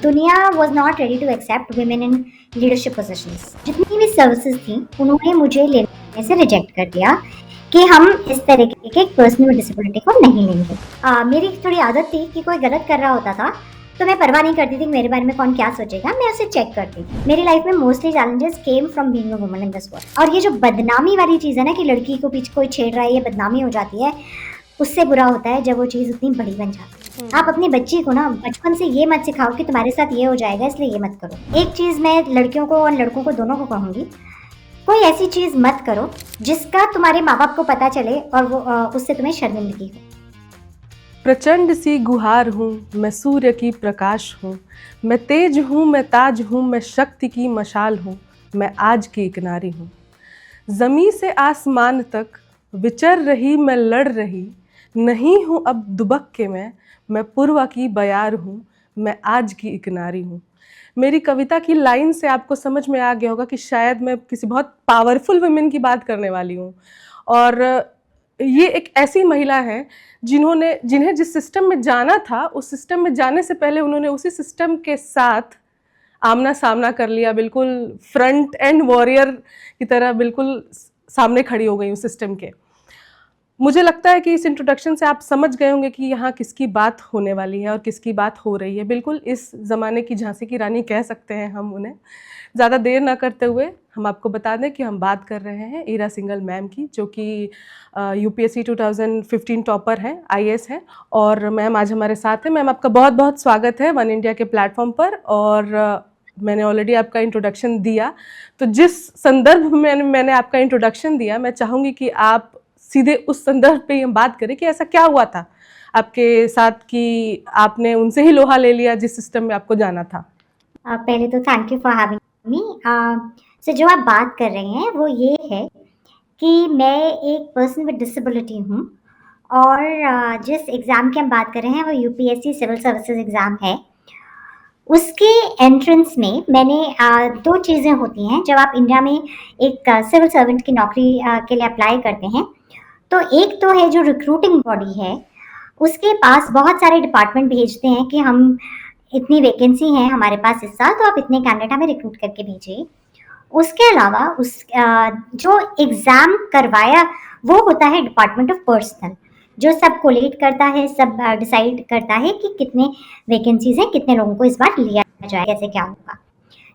दुनिया was not ready to accept women in leadership positions. जितनी भी सर्विसेज थी उन्होंने मुझे लेने से रिजेक्ट कर दिया कि हम इस तरीके के पर्सन विद डिसेबिलिटी को नहीं लेंगे। मेरी थोड़ी आदत थी कि कोई गलत कर रहा होता था तो मैं परवाह नहीं करती थी कि मेरे बारे में कौन क्या सोचेगा, मैं उसे चेक करती थी। मेरी लाइफ में mostly challenges came from being a woman in this world. और ये जो बदनामी वाली चीज़ है ना कि लड़की को पीछे कोई छेड़ रहा है, ये बदनामी हो जाती है, उससे बुरा होता है जब वो चीज़ उतनी बड़ी बन जाती है। आप अपनी बच्ची को ना बचपन से ये मत सिखाओ कि तुम्हारे साथ ये हो जाएगा इसलिए ये मत करो। एक चीज़ मैं लड़कियों को और लड़कों को दोनों को कहूँगी, कोई ऐसी चीज़ मत करो जिसका तुम्हारे माँ बाप को पता चले और वो उससे तुम्हें शर्मिंदगी हो। प्रचंड सी गुहार हूँ, मैं सूर्य की प्रकाश हूँ, मैं तेज हूँ, मैं ताज हूँ, मैं शक्ति की मशाल हूँ, मैं आज की एक नारी हूँ। ज़मीं से आसमान तक विचर रही मैं लड़ रही, नहीं हूँ अब दुबक के मैं पूर्वा की बयार हूँ, मैं आज की एक नारी हूँ। मेरी कविता की लाइन से आपको समझ में आ गया होगा कि शायद मैं किसी बहुत पावरफुल वुमेन की बात करने वाली हूँ। और ये एक ऐसी महिला है जिन्हें जिस सिस्टम में जाना था, उस सिस्टम में जाने से पहले उन्होंने उसी सिस्टम के साथ आमना सामना कर लिया। बिल्कुल फ्रंट एंड वॉरियर की तरह बिल्कुल सामने खड़ी हो गई उस सिस्टम के। मुझे लगता है कि इस इंट्रोडक्शन से आप समझ गए होंगे कि यहाँ किसकी बात होने वाली है और किसकी बात हो रही है। बिल्कुल इस ज़माने की झांसी की रानी कह सकते हैं हम उन्हें। ज़्यादा देर ना करते हुए हम आपको बता दें कि हम बात कर रहे हैं ईरा सिंघल मैम की, जो कि यूपीएससी 2015 टॉपर हैं, आईएएस हैं। और मैम आज हमारे साथ हैं। मैम आपका बहुत बहुत स्वागत है वन इंडिया के प्लेटफॉर्म पर। और मैंने ऑलरेडी आपका इंट्रोडक्शन दिया, तो जिस संदर्भ में मैंने आपका इंट्रोडक्शन दिया, मैं चाहूँगी कि आप सीधे उस संदर्भ पे हम बात करें कि ऐसा क्या हुआ था आपके साथ कि आपने उनसे ही लोहा ले लिया जिस सिस्टम में आपको जाना था। पहले तो thank you for having me. So जो आप बात कर रहे हैं वो ये है कि मैं एक पर्सन विद डिसेबिलिटी हूँ और जिस एग्ज़ाम की हम बात कर रहे हैं वो यूपीएससी सिविल सर्विसेज एग्ज़ाम है। उसके एंट्रेंस में मैंने दो चीज़ें होती हैं जब आप इंडिया में एक सिविल सर्वेंट की नौकरी के लिए अप्लाई करते हैं। तो एक तो है जो रिक्रूटिंग बॉडी है, उसके पास बहुत सारे डिपार्टमेंट भेजते हैं कि हम इतनी वैकेंसी है हमारे पास इस साल, तो आप इतने कैंडिडेट हमें रिक्रूट करके भेजिए। उसके अलावा जो एग्ज़ाम करवाया वो होता है डिपार्टमेंट ऑफ पर्सनल, जो सब कोलेट करता है, सब डिसाइड करता है कि कितने वैकेंसीज हैं, कितने लोगों को इस बार लिया जाए, कैसे क्या होगा।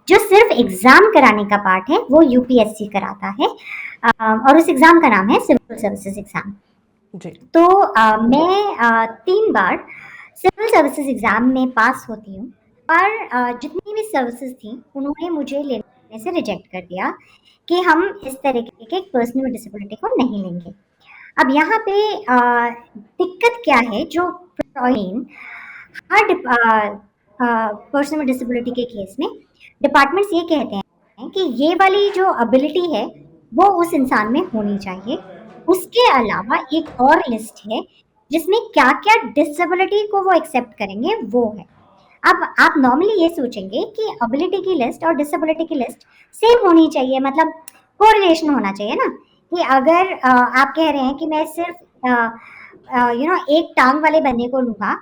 जो सिर्फ एग्ज़ाम कराने का पार्ट है वो यूपीएससी कराता है और उस एग्ज़ाम का नाम है सिविल सर्विसेज एग्ज़ाम। तो मैं 3 बार सिविल सर्विसेज एग्ज़ाम में पास होती हूँ, पर जितनी भी सर्विसेज थी उन्होंने मुझे लेने से रिजेक्ट कर दिया कि हम इस तरीके के पर्सन विद डिसेबिलिटी को नहीं लेंगे। अब यहाँ पे दिक्कत क्या है, जो हर पर्सन विद डिसेबिलिटी के केस में डिपार्टमेंट्स ये कहते हैं कि ये वाली जो एबिलिटी है वो उस इंसान में होनी चाहिए। उसके अलावा एक और लिस्ट है जिसमें क्या क्या डिसेबिलिटी को वो एक्सेप्ट करेंगे वो है। अब आप नॉर्मली ये सोचेंगे कि एबिलिटी की लिस्ट और डिसेबिलिटी की लिस्ट सेम होनी चाहिए, मतलब कोरिलेशन होना चाहिए ना, कि अगर आप कह रहे हैं कि मैं सिर्फ एक टांग वाले बंदे को लूँगा,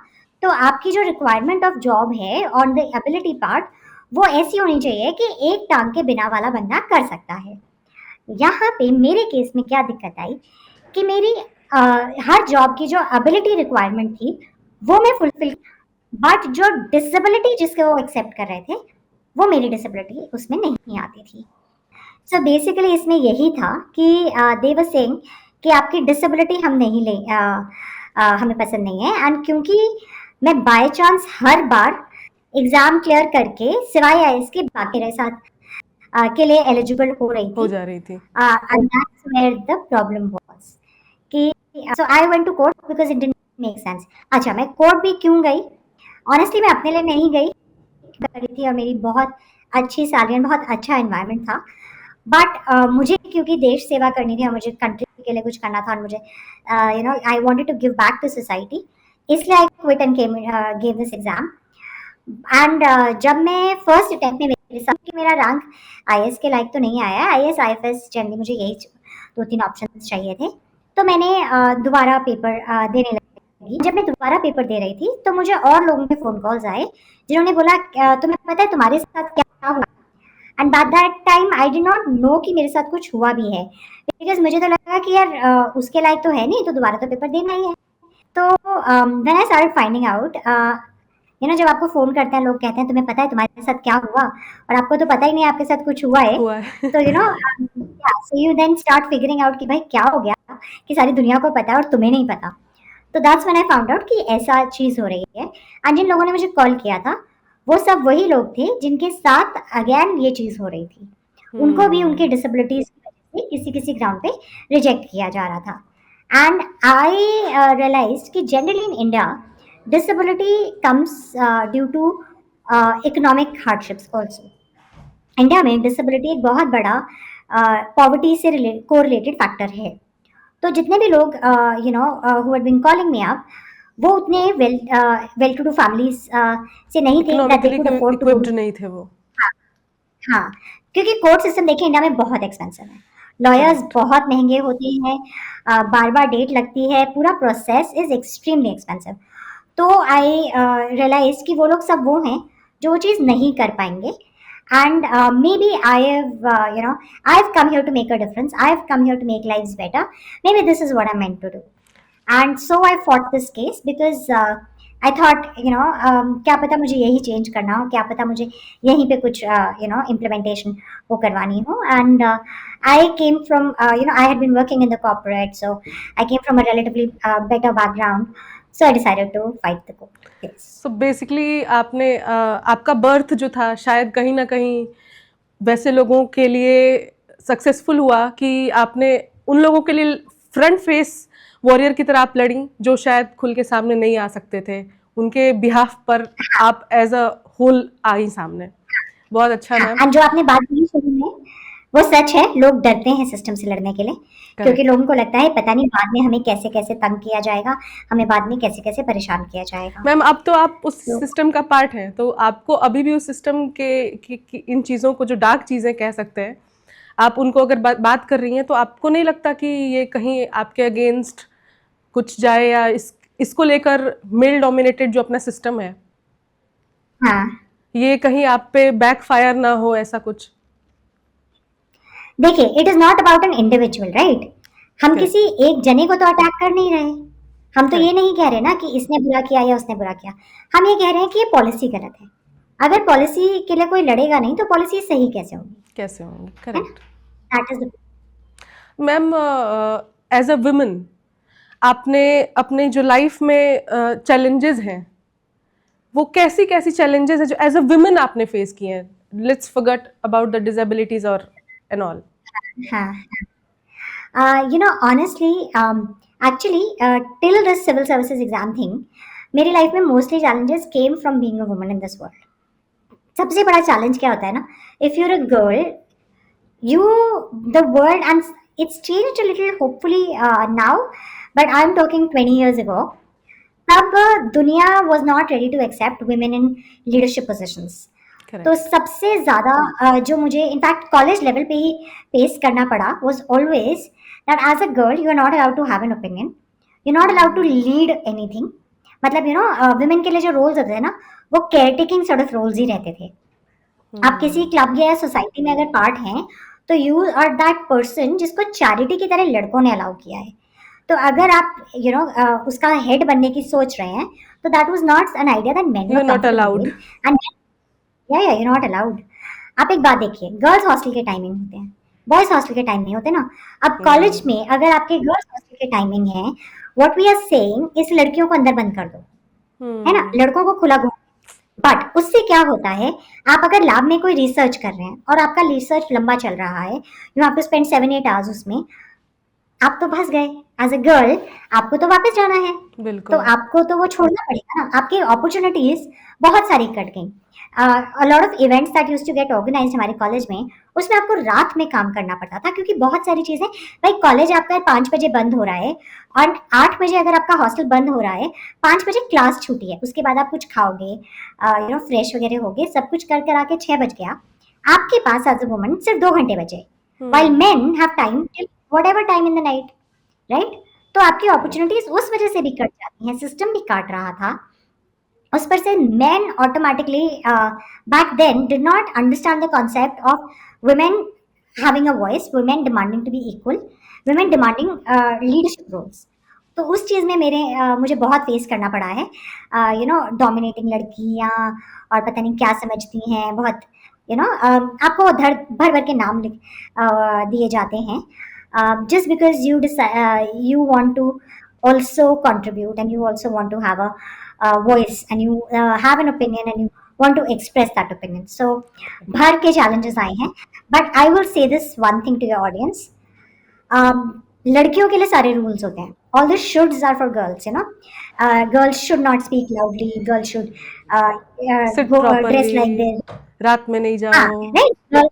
तो आपकी जो रिक्वायरमेंट ऑफ जॉब है ऑन द एबिलिटी पार्ट वो ऐसी होनी चाहिए कि एक टांग के बिना वाला बंदा कर सकता है। यहाँ पे मेरे केस में क्या दिक्कत आई कि मेरी हर जॉब की जो एबिलिटी रिक्वायरमेंट थी वो मैं फुलफिल, बट जो डिसेबिलिटी जिसके वो एक्सेप्ट कर रहे थे वो मेरी डिसेबिलिटी उसमें नहीं आती थी। सो बेसिकली इसमें यही था कि दे वर सेइंग कि आपकी डिसेबिलिटी हम नहीं ले हमें पसंद नहीं है। एंड क्योंकि मैं by chance her bar exam clear करके सिवाय आईएएस के बाकी मेरे साथ के लिए एलिजिबल हो जा रही थी and that's where the problem was कि so I went to court because it didn't make sense। अच्छा, मैं कोर्ट भी क्यों गई? ऑनेस्टली मैं अपने लिए नहीं गई थी और मेरी बहुत अच्छी सैलरी, बहुत अच्छा एनवायरनमेंट था, बट मुझे क्योंकि देश सेवा करनी थी और मुझे कंट्री के लिए कुछ करना था और मुझे I wanted to give back to society, इसलिए I quit and gave this exam. And जब मैं फर्स्ट अटेम्प्ट में मेरे साथ कि मेरा रैंक आईएएस के लायक तो नहीं आया, आईएएस आईएफएस जनरली मुझे यही 2-3 ऑप्शन चाहिए थे, तो मैंने दोबारा पेपर देने थी, जब मैं दोबारा पेपर दे रही थी तो मुझे और लोगों के फ़ोन कॉल्स आए जिन्होंने बोला तुम्हें पता है तुम्हारे साथ क्या हुआ? And by that time I did not know कि मेरे साथ कुछ हुआ भी है, बिकॉज़ मुझे तो लगा कि यार उसके लायक तो है नहीं, तो दोबारा तो पेपर देना ही है। तो when I started finding out, जब आपको फ़ोन करते हैं लोग कहते हैं तुम्हें पता है तुम्हारे साथ क्या हुआ? और आपको तो पता ही नहीं है आपके साथ कुछ हुआ है। हुआ है। तो so you then start figuring out कि भाई क्या हो गया कि सारी दुनिया को पता है और तुम्हें नहीं पता। तो that's when I found out कि ऐसा चीज़ हो रही है। एंड जिन लोगों ने मुझे कॉल किया था, वो सब वही लोग थे जिनके साथ अगेन ये चीज़ हो रही थी। उनको भी उनके डिसेबिलिटीज़ की वजह से किसी-किसी ग्राउंड पे रिजेक्ट किया जा रहा था। And I realized कि generally in India, disability comes due to economic hardships also. India में डिसेबिलिटी एक बहुत बड़ा पॉवर्टी से कोरिलेटेड फैक्टर है। तो जितने भी लोग who had been calling me up, वो उतने वेल टू डू फैमिलीज से नहीं थे that they economically could afford to go. Equipped नहीं थे वो। हाँ, क्योंकि कोर्ट सिस्टम देखिए इंडिया में बहुत एक्सपेंसिव है, लॉयर्स करेक्ट। बहुत महंगे होते हैं, बार-बार डेट लगती है, पूरा प्रोसेस इज़ एक्सट्रीमली एक्सपेंसिव। तो आई रियलाइज़ कि वो लोग सब वो हैं जो वो चीज़ नहीं कर पाएँगे। And maybe I have come here to make a difference. I have come here to make lives better. Maybe this is what I'm meant to do. And so I fought this case because I thought, क्या पता मुझे यही change करना हो, क्या पता मुझे यहीं पे कुछ इम्प्लीमेंटेशन वो करवानी हो। And I came from, I had been working in the corporate, so I came from a relatively better background. So I decided to fight the case. So basically आपने आपका बर्थ जो था शायद कहीं ना कहीं वैसे लोगों के लिए सक्सेसफुल हुआ कि आपने उन लोगों के लिए फ्रंट फेस वॉरियर की तरह आप लड़ी जो शायद खुल के सामने नहीं आ सकते थे, उनके बिहाफ पर आप एज अ होल आई सामने। बहुत अच्छा हाँ, मैम। और जो आपने बात की शुरू में, वो सच है, लोग डरते हैं सिस्टम से लड़ने के लिए, क्योंकि करेक्ट लोगों को लगता है पता नहीं बाद में हमें कैसे-कैसे तंग किया जाएगा, हमें बाद में कैसे-कैसे परेशान किया जाएगा। मैम। अब तो आप उस तो सिस्टम का पार्ट हैं, तो आपको अभी भी उस सिस्टम की इन चीज़ों को जो डार्क चीज़ें कह सकते हैं, आप उनको अगर बात कर रही हैं तो आपको नहीं लगता कि ये कहीं आपके अगेंस्ट कुछ जाए, या इसको लेकर मेल डोमिनेटेड जो अपना सिस्टम है हाँ, ये कहीं आप पे बैकफायर ना हो, ऐसा कुछ? देखिए it is not about an individual, right? हम करेक्ट किसी एक जने को तो अटैक कर नहीं रहे। हम तो ये करेक्ट। नहीं कह रहे ना कि इसने बुरा किया या उसने बुरा किया। हम ये कह रहे हैं कि ये पॉलिसी गलत है। अगर पॉलिसी के लिए कोई लड़ेगा नहीं तो पॉलिसी सही कैसे होगी, कैसे होंगे? है ना? Correct. That is the ma'am, as a woman आपने अपने जो लाइफ में चैलेंजेस हैं, वो कैसी कैसी चैलेंजेस हैं जो एज अ वुमन आपने फेस किए हैं? Let's forget about the disabilities और एंड ऑल। हाँ। Honestly, actually till this civil services exam thing, मेरी लाइफ में mostly challenges came from being a woman in this world. सबसे बड़ा चैलेंज क्या होता है ना, if you are a girl, you the world, and it's changed a little hopefully now, but I'm talking 20 years ago, तब दुनिया was not ready to accept women in leadership positions. तो correct. सबसे ज़्यादा जो मुझे इनफैक्ट कॉलेज लेवल पे ही face करना पड़ा was always that as a girl you are not allowed to have an opinion, you're not allowed to lead anything. मतलब women के लिए जो रोल्स होते थे ना, वो care taking sort of roles ही रहते थे। आप किसी क्लब या सोसाइटी में अगर पार्ट हैं तो यू आर दैट पर्सन जिसको चैरिटी की तरह लड़कों ने अलाउ किया है। तो अगर आप उसका हेड बनने की सोच रहे हैं, तो that was not an idea that men you were are not comfortable allowed. With. And या यू नॉट अलाउड। आप एक बात देखिए, गर्ल्स हॉस्टल के टाइमिंग होते हैं, बॉयज हॉस्टल के टाइम नहीं होते ना। अब कॉलेज में अगर आपके गर्ल्स हॉस्टल के टाइमिंग है, व्हाट वी आर सेइंग इस लड़कियों को अंदर बंद कर दो, है ना, लड़कों को खुला घूम। बट उससे क्या होता है, आप अगर लैब में कोई रिसर्च कर रहे हैं और आपका रिसर्च लंबा चल रहा है, you have to spend 7-8 hours उसमें, आप तो फंस गए एज अ गर्ल, आपको तो वापस जाना है, तो बिल्कुल। आपको तो वो छोड़ना पड़ेगा ना। आपकी अपॉर्चुनिटीज बहुत सारी कट गई। A lot of events that used to get organised हमारे कॉलेज में, उसमें आपको रात में काम करना पड़ता था, क्योंकि बहुत सारी चीजें, भाई कॉलेज आपका 5 बजे बंद हो रहा है और 8 बजे अगर आपका हॉस्टल बंद हो रहा है, 5 बजे क्लास छूटी है, उसके बाद आप कुछ खाओगे, फ्रेश वगैरह होगे, सब कुछ कर कर आके 6 बज गया, आपके पास एज अ वुमन सिर्फ 2 घंटे बचे, while men have time till whatever time in the night, right? तो आपकी अपॉर्चुनिटीज उस वजह से भी कट जाती हैं, सिस्टम भी काट रहा था उस पर से। men automatically back then did not understand the concept of women having a voice, women demanding to be equal, women demanding leadership roles. तो उस चीज में मुझे बहुत फेस करना पड़ा है, डोमिनेटिंग लड़कियां और पता नहीं क्या समझती हैं बहुत, आपको धर भर भर के नाम दिए जाते हैं, just because you want to also contribute and you also want to have a voice and you have an opinion and you want to express that opinion. So भर के challenges आए हैं, but I will say this one thing to your audience. लड़कियों के लिए सारे rules होते हैं. All the shoulds are for girls, girls should not speak loudly, girls should sit go dress like properly, this. रात में नहीं हाँ, जाओ। नहीं,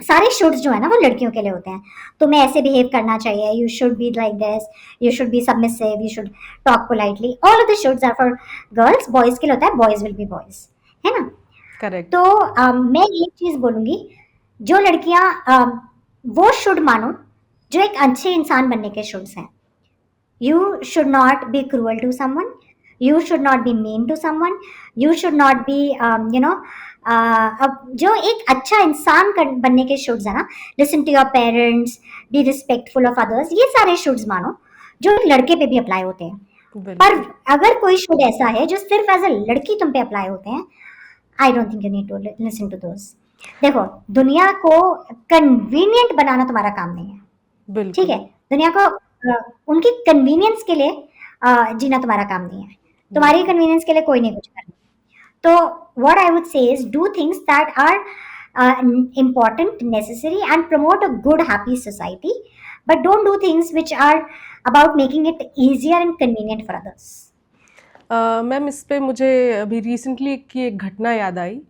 सारे शुड्स जो है ना वो लड़कियों के लिए होते हैं। तुम्हें ऐसे बिहेव करना चाहिए, you should be like this, you should be submissive, you should talk politely, all of the shoulds are for girls. Boys के लिए होता है बॉयज विल बी बॉयज, है ना। करेक्ट। तो मैं एक चीज बोलूंगी, जो लड़कियां वो शुड मानो जो एक अच्छे इंसान बनने के शुड्स हैं। You should not be cruel to someone. You should not be mean to someone. You should not be, जो एक अच्छा इंसान बनने के शुड्स है ना, listen to your parents, be respectful of others, ये सारे शुड्स मानो जो एक लड़के पे भी अप्लाई होते हैं। पर अगर कोई शुड ऐसा है जो सिर्फ एज अ लड़की तुम पे अप्लाई होते हैं, I don't think you need to listen to those. देखो, दुनिया को कन्वीनियंट बनाना तुम्हारा काम नहीं है, ठीक है। दुनिया को उनकी कन्वीनियंस के लिए जीना तुम्हारा काम नहीं है, तुम्हारी कन्वीनियंस के लिए कोई नहीं कुछ करना। तो what I would say is do things that are important, necessary and promote a good happy society, but don't do things which are about making it easier and convenient for others. Ma'am, इस पे मुझे अभी recently की एक घटना याद आई।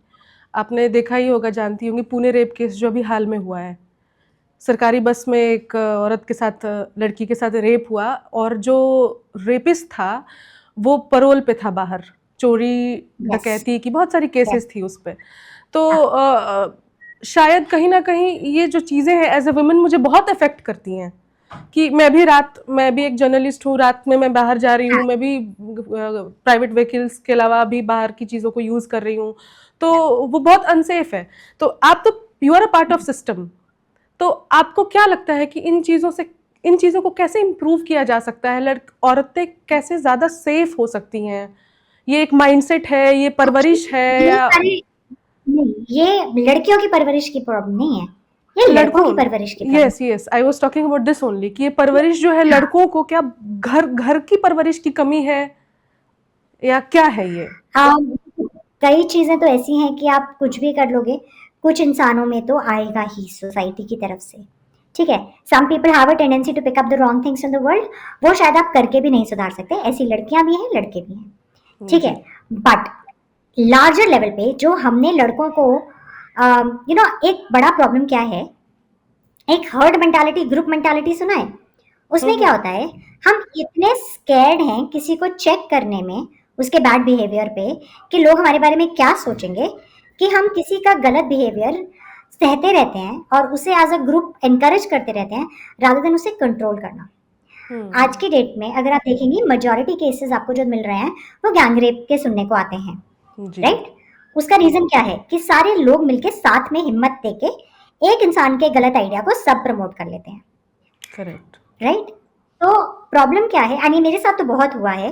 आपने देखा ही होगा, जानती होंगी, पुणे रेप केस जो अभी हाल में हुआ है। सरकारी बस में एक औरत के साथ, लड़की के साथ रेप हुआ, और जो रेपिस्ट था वो परोल पे था बाहर। चोरी डकैती की बहुत सारी केसेस थी उस पे। तो शायद कहीं ना कहीं ये जो चीज़ें हैं एज ए वुमेन मुझे बहुत अफेक्ट करती हैं, कि मैं भी एक जर्नलिस्ट हूँ, रात में मैं बाहर जा रही हूँ, मैं भी प्राइवेट व्हीकल्स के अलावा भी बाहर की चीज़ों को यूज़ कर रही हूँ, तो वो बहुत अनसेफ है। तो आप तो you are a part of system, तो आपको क्या लगता है कि इन चीज़ों को कैसे इम्प्रूव किया जा सकता है? औरतें कैसे ज़्यादा सेफ हो सकती हैं? ये एक माइंडसेट है, ये परवरिश है, या नहीं, ये लड़कियों की परवरिश की प्रॉब्लम नहीं है, ये लड़कों की परवरिश की problem. Yes, I was talking about this only, कि ये परवरिश जो है लड़कों को, क्या घर की परवरिश की कमी है या क्या है ये? कई चीजें तो ऐसी हैं कि आप कुछ भी कर लोगे, कुछ इंसानों में तो आएगा ही सोसाइटी की तरफ से, ठीक है। Some people have a tendency to pick up the wrong things in the world, वो शायद आप करके भी नहीं सुधार सकते। ऐसी लड़कियां भी हैं, लड़के भी हैं, ठीक है। बट लार्जर लेवल पे जो हमने लड़कों को एक बड़ा प्रॉब्लम क्या है, एक हर्ड मेंटालिटी, ग्रुप मेंटालिटी सुना है? उसमें क्या होता है, हम इतने स्कैर्ड हैं किसी को चेक करने में, उसके बैड बिहेवियर पे, कि लोग हमारे बारे में क्या सोचेंगे, कि हम किसी का गलत बिहेवियर सहते रहते हैं और उसे एज अ ग्रुप एनकरेज करते रहते हैं, रादर देन उसे कंट्रोल करना। आज की डेट में अगर आप देखेंगे, मेजॉरिटी केसेस आपको जो मिल रहे हैं वो गैंग रेप के सुनने को आते हैं, राइट। उसका रीजन क्या है कि सारे लोग मिलके साथ में हिम्मत देके एक इंसान के गलत आइडिया को सब प्रमोट कर लेते हैं, करेक्ट, राइट। तो प्रॉब्लम क्या है, यानी मेरे साथ तो बहुत हुआ है।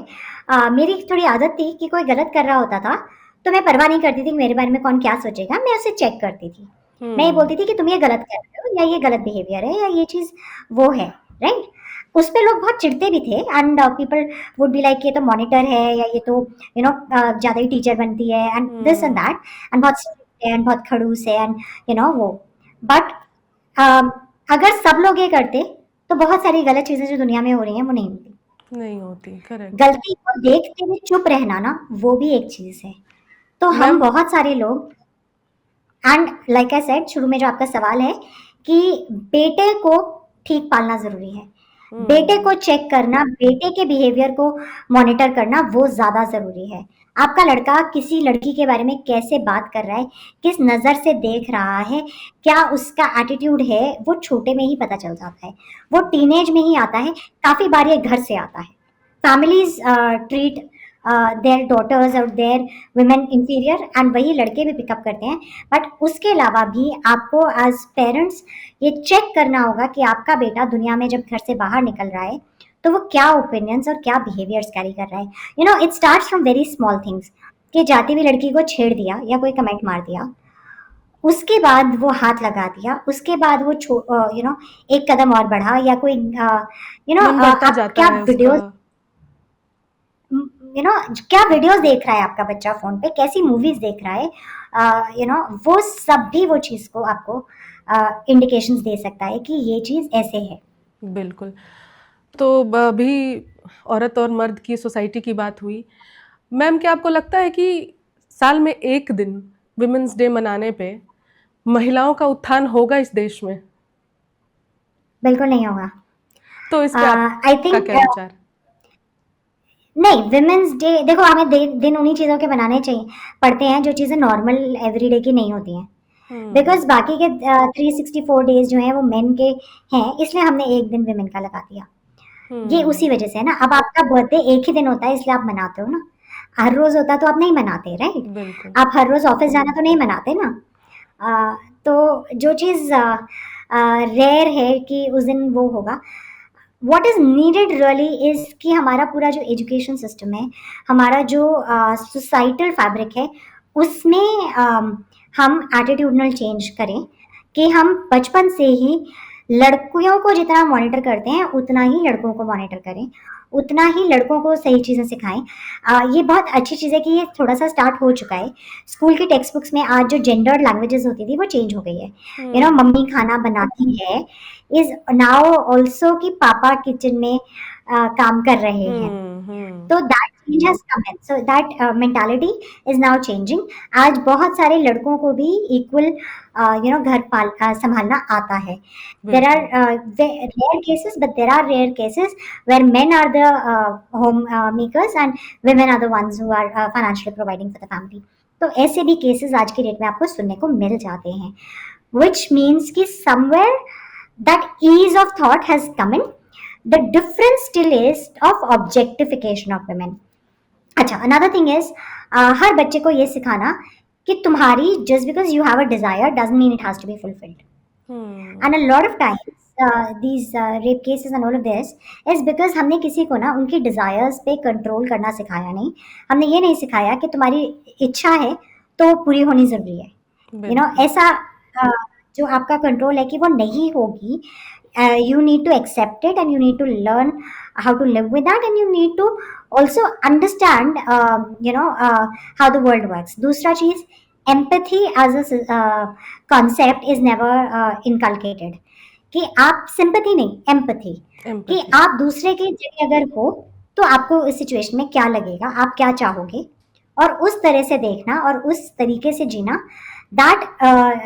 मेरी थोड़ी आदत थी कि कोई गलत कर रहा होता था तो मैं परवाह नहीं करती थी कि मेरे बारे में कौन क्या सोचेगा, मैं उसे चेक करती थी। मैं ये बोलती थी कि तुम ये गलत कर रहे हो, या ये गलत बिहेवियर है, या ये चीज वो है, राइट। उस पे लोग बहुत चिढ़ते भी थे, and people would be like ये तो मॉनिटर है, या ये तो ज्यादा ही टीचर बनती है, and this and that, and बहुत स्ट्रिक्ट है, एंड बहुत खड़ूस है, एंड वो। बट अगर सब लोग ये करते तो बहुत सारी गलत चीजें जो दुनिया में हो रही हैं वो नहीं होती। करेक्ट। गलती को देखते हुए चुप रहना ना, वो भी एक चीज है। तो हम बहुत सारे लोग, एंड लाइक आई सेड शुरू में, जो आपका सवाल है कि बेटे को ठीक पालना जरूरी है, बेटे को चेक करना, बेटे के बिहेवियर को मॉनिटर करना, वो ज्यादा जरूरी है। आपका लड़का किसी लड़की के बारे में कैसे बात कर रहा है, किस नज़र से देख रहा है, क्या उसका एटीट्यूड है, वो छोटे में ही पता चल जाता है। वो टीनेज में ही आता है, काफ़ी बार ये घर से आता है। फैमिलीज ट्रीट देयर डॉटर्स और देयर वुमेन इंफीरियर, एंड वही लड़के भी पिकअप करते हैं। बट उसके अलावा भी आपको एज पेरेंट्स ये चेक करना होगा कि आपका बेटा दुनिया में जब घर से बाहर निकल रहा है तो वो क्या ओपिनियंस और क्या बिहेवियर्स कैरी कर रहा है। You know, it starts from very small things, कि जाती हुई लड़की को छेड़ दिया या कोई कमेंट मार दिया, उसके बाद वो हाथ लगा दिया, उसके बाद वो यू नो एक कदम और बढ़ा, या कोई यू नो मन बढ़ता आप जाता क्या है उसका। वीडियोस यू नो क्या वीडियोस देख रहा है आपका बच्चा फोन पे, कैसी मूवीज देख रहा है, यू नो वो सब भी वो चीज को आपको इंडिकेशंस दे सकता है कि ये चीज ऐसे है। बिल्कुल। तो अभी औरत और मर्द की सोसाइटी की बात हुई। मैम, क्या आपको लगता है कि साल में एक दिन विमेंस डे मनाने पे महिलाओं का उत्थान होगा इस देश में? बिल्कुल नहीं होगा। तो इस पे आई आपका थिंक क्या विचार? नहीं, विमेंस डे देखो, हमें दिन उन्हीं चीज़ों के बनाने चाहिए पड़ते हैं जो चीज़ें नॉर्मल एवरीडे की नहीं होती हैं। हम्म। बिकॉज बाकी के 364 डेज जो हैं वो मेन के हैं, इसलिए हमने एक दिन विमेन का लगा दिया। ये हम्म। उसी वजह से है ना। अब आपका बर्थडे एक ही दिन होता है इसलिए आप मनाते हो ना, हर रोज होता तो आप नहीं मनाते, राइट। बिल्कुल। आप हर रोज ऑफिस जाना तो नहीं मनाते ना। तो जो चीज़ रेयर है कि उस दिन वो होगा, what is needed really is कि हमारा पूरा जो एजुकेशन सिस्टम है, हमारा जो सोसाइटल फैब्रिक है, उसमें हम एटीट्यूडनल चेंज करें, कि हम बचपन से ही लड़कियों को जितना मॉनिटर करते हैं उतना ही लड़कों को मॉनिटर करें, उतना ही लड़कों को सही चीज़ें सिखाएं। ये बहुत अच्छी चीज़ है कि ये थोड़ा सा स्टार्ट हो चुका है। स्कूल की टेक्स्ट बुक्स में आज जो जेंडर्ड लैंग्वेजेस होती थी वो चेंज हो गई है। You know, hmm. मम्मी खाना बनाती है इज नाउ ऑल्सो कि पापा किचन में काम कर रहे हैं। हम्म। तो that change has come in, so that mentality is now changing. आज बहुत सारे लड़कों को भी इक्वल यू नो घर संभालना आता है। देर आर बिल्कुल। Rare cases, but there are rare cases where men are the home makers and women are the ones who are financially providing for the family। तो ऐसे भी केसेस आज की डेट में आपको सुनने को मिल जाते हैं, which means कि somewhere that ease of thought has come in। The difference still is of objectification of women। अच्छा, another thing is हर बच्चे को ये सिखाना कि तुम्हारी just because you have a desire doesn't mean it has to be fulfilled। Hmm. And a lot of times these rape cases and all of this is because हमने किसी को ना उनकी desires पे कंट्रोल करना सिखाया नहीं। हमने ये नहीं सिखाया कि तुम्हारी इच्छा है तो वो पूरी होनी जरूरी है। यू नो, बिल्कुल। ऐसा जो आपका कंट्रोल है कि वो नहीं होगी, you need to accept it and you need to learn how to live with that, and you need to also understand you know how the world works। दूसरा चीज, empathy as a concept is never inculcated। कि आप sympathy नहीं, empathy, कि empathy. आप दूसरे की जगह अगर हो तो आपको इस सिचुएशन में क्या लगेगा, आप क्या चाहोगे, और उस तरह से देखना और उस तरीके से जीना, that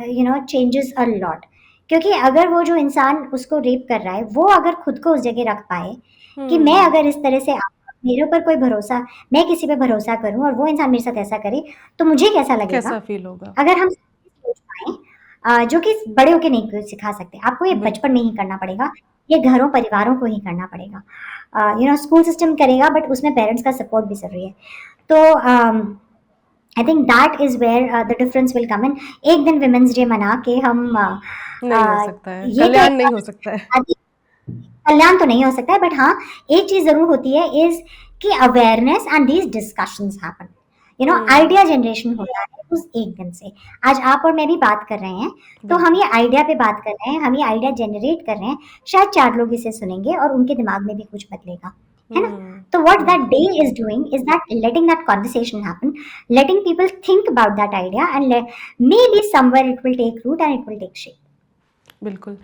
you know changes a lot. क्योंकि अगर वो जो इंसान उसको रेप कर रहा है वो अगर खुद को उस जगह रख पाए कि मैं हम्म। अगर इस तरह से मेरे ऊपर कोई भरोसा, मैं किसी पे भरोसा करूं और वो इंसान मेरे साथ ऐसा करे तो मुझे कैसा लगेगा। कैसा फील होगा? अगर हम सोच पाए जो कि बड़े होके नहीं कुछ सिखा सकते, आपको ये बचपन बिल्कुल। में ही करना पड़ेगा, ये घरों परिवारों को ही करना पड़ेगा। यू नो, स्कूल सिस्टम करेगा बट उसमें पेरेंट्स का सपोर्ट भी जरूरी है। तो I think that is where the difference will come in. एक दिन विमेंस डे मना के हम नहीं हो सकता है, ये तो कल्याण एक नहीं हो सकता है। कल्याण तो नहीं हो सकता है, बट हाँ एक चीज जरूर होती है इज कि awareness and these discussions happen. You know, hmm. Idea generation होता है उस एक दिन से। आज आप और मैं भी बात कर रहे हैं तो हम बिल्कुल। ये आइडिया पे बात कर रहे हैं, हम ये आइडिया जनरेट कर रहे हैं, शायद 4 लोग इसे सुनेंगे और उनके दिमाग में भी कुछ बदलेगा, है ना। तो व्हाट दैट बिल्कुल। Day is doing is that letting that conversation happen, letting people think about that idea, and maybe somewhere it will take root and it will take shape। बिल्कुल।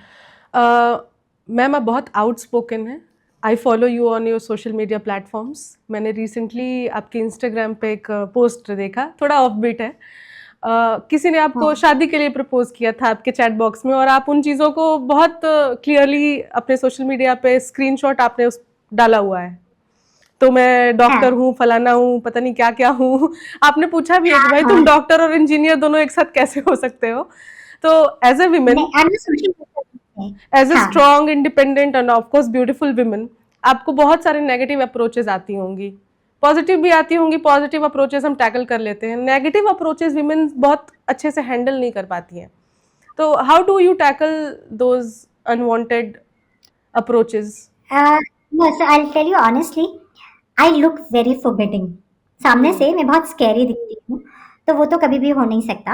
मैम, आप बहुत आउटस्पोकन हैं। I follow you on your social media platforms. मैंने recently आपके Instagram पे एक post देखा, थोड़ा ऑफ बीट है। किसी ने आपको हाँ, शादी के लिए प्रपोज किया था आपके चैट बॉक्स में, और आप उन चीज़ों को बहुत क्लियरली अपने सोशल मीडिया पे स्क्रीनशॉट आपने उस डाला हुआ है। तो मैं डॉक्टर हाँ हूँ, फलाना हूँ, पता नहीं क्या क्या हूँ। आपने पूछा भी है कि हाँ भाई हाँ। तुम डॉक्टर और इंजीनियर दोनों एक साथ कैसे हो सकते हो। तो एज ए नहीं, women, I am social worker. As a हाँ strong independent and of course beautiful women, आपको बहुत सारे नेगेटिव अप्रोचेस आती होंगी, पॉजिटिव भी आती होंगी। पॉजिटिव अप्रोचेस हम टैकल कर लेते हैं, नेगेटिव अप्रोचेस विमेन बहुत अच्छे से हैंडल नहीं कर पाती हैं। तो how do you tackle those unwanted approaches? No, so I tell you honestly, I look very forbidding. सामने हम्म से मैं बहुत स्कैरी दिखती हूँ, तो वो तो कभी भी हो नहीं सकता।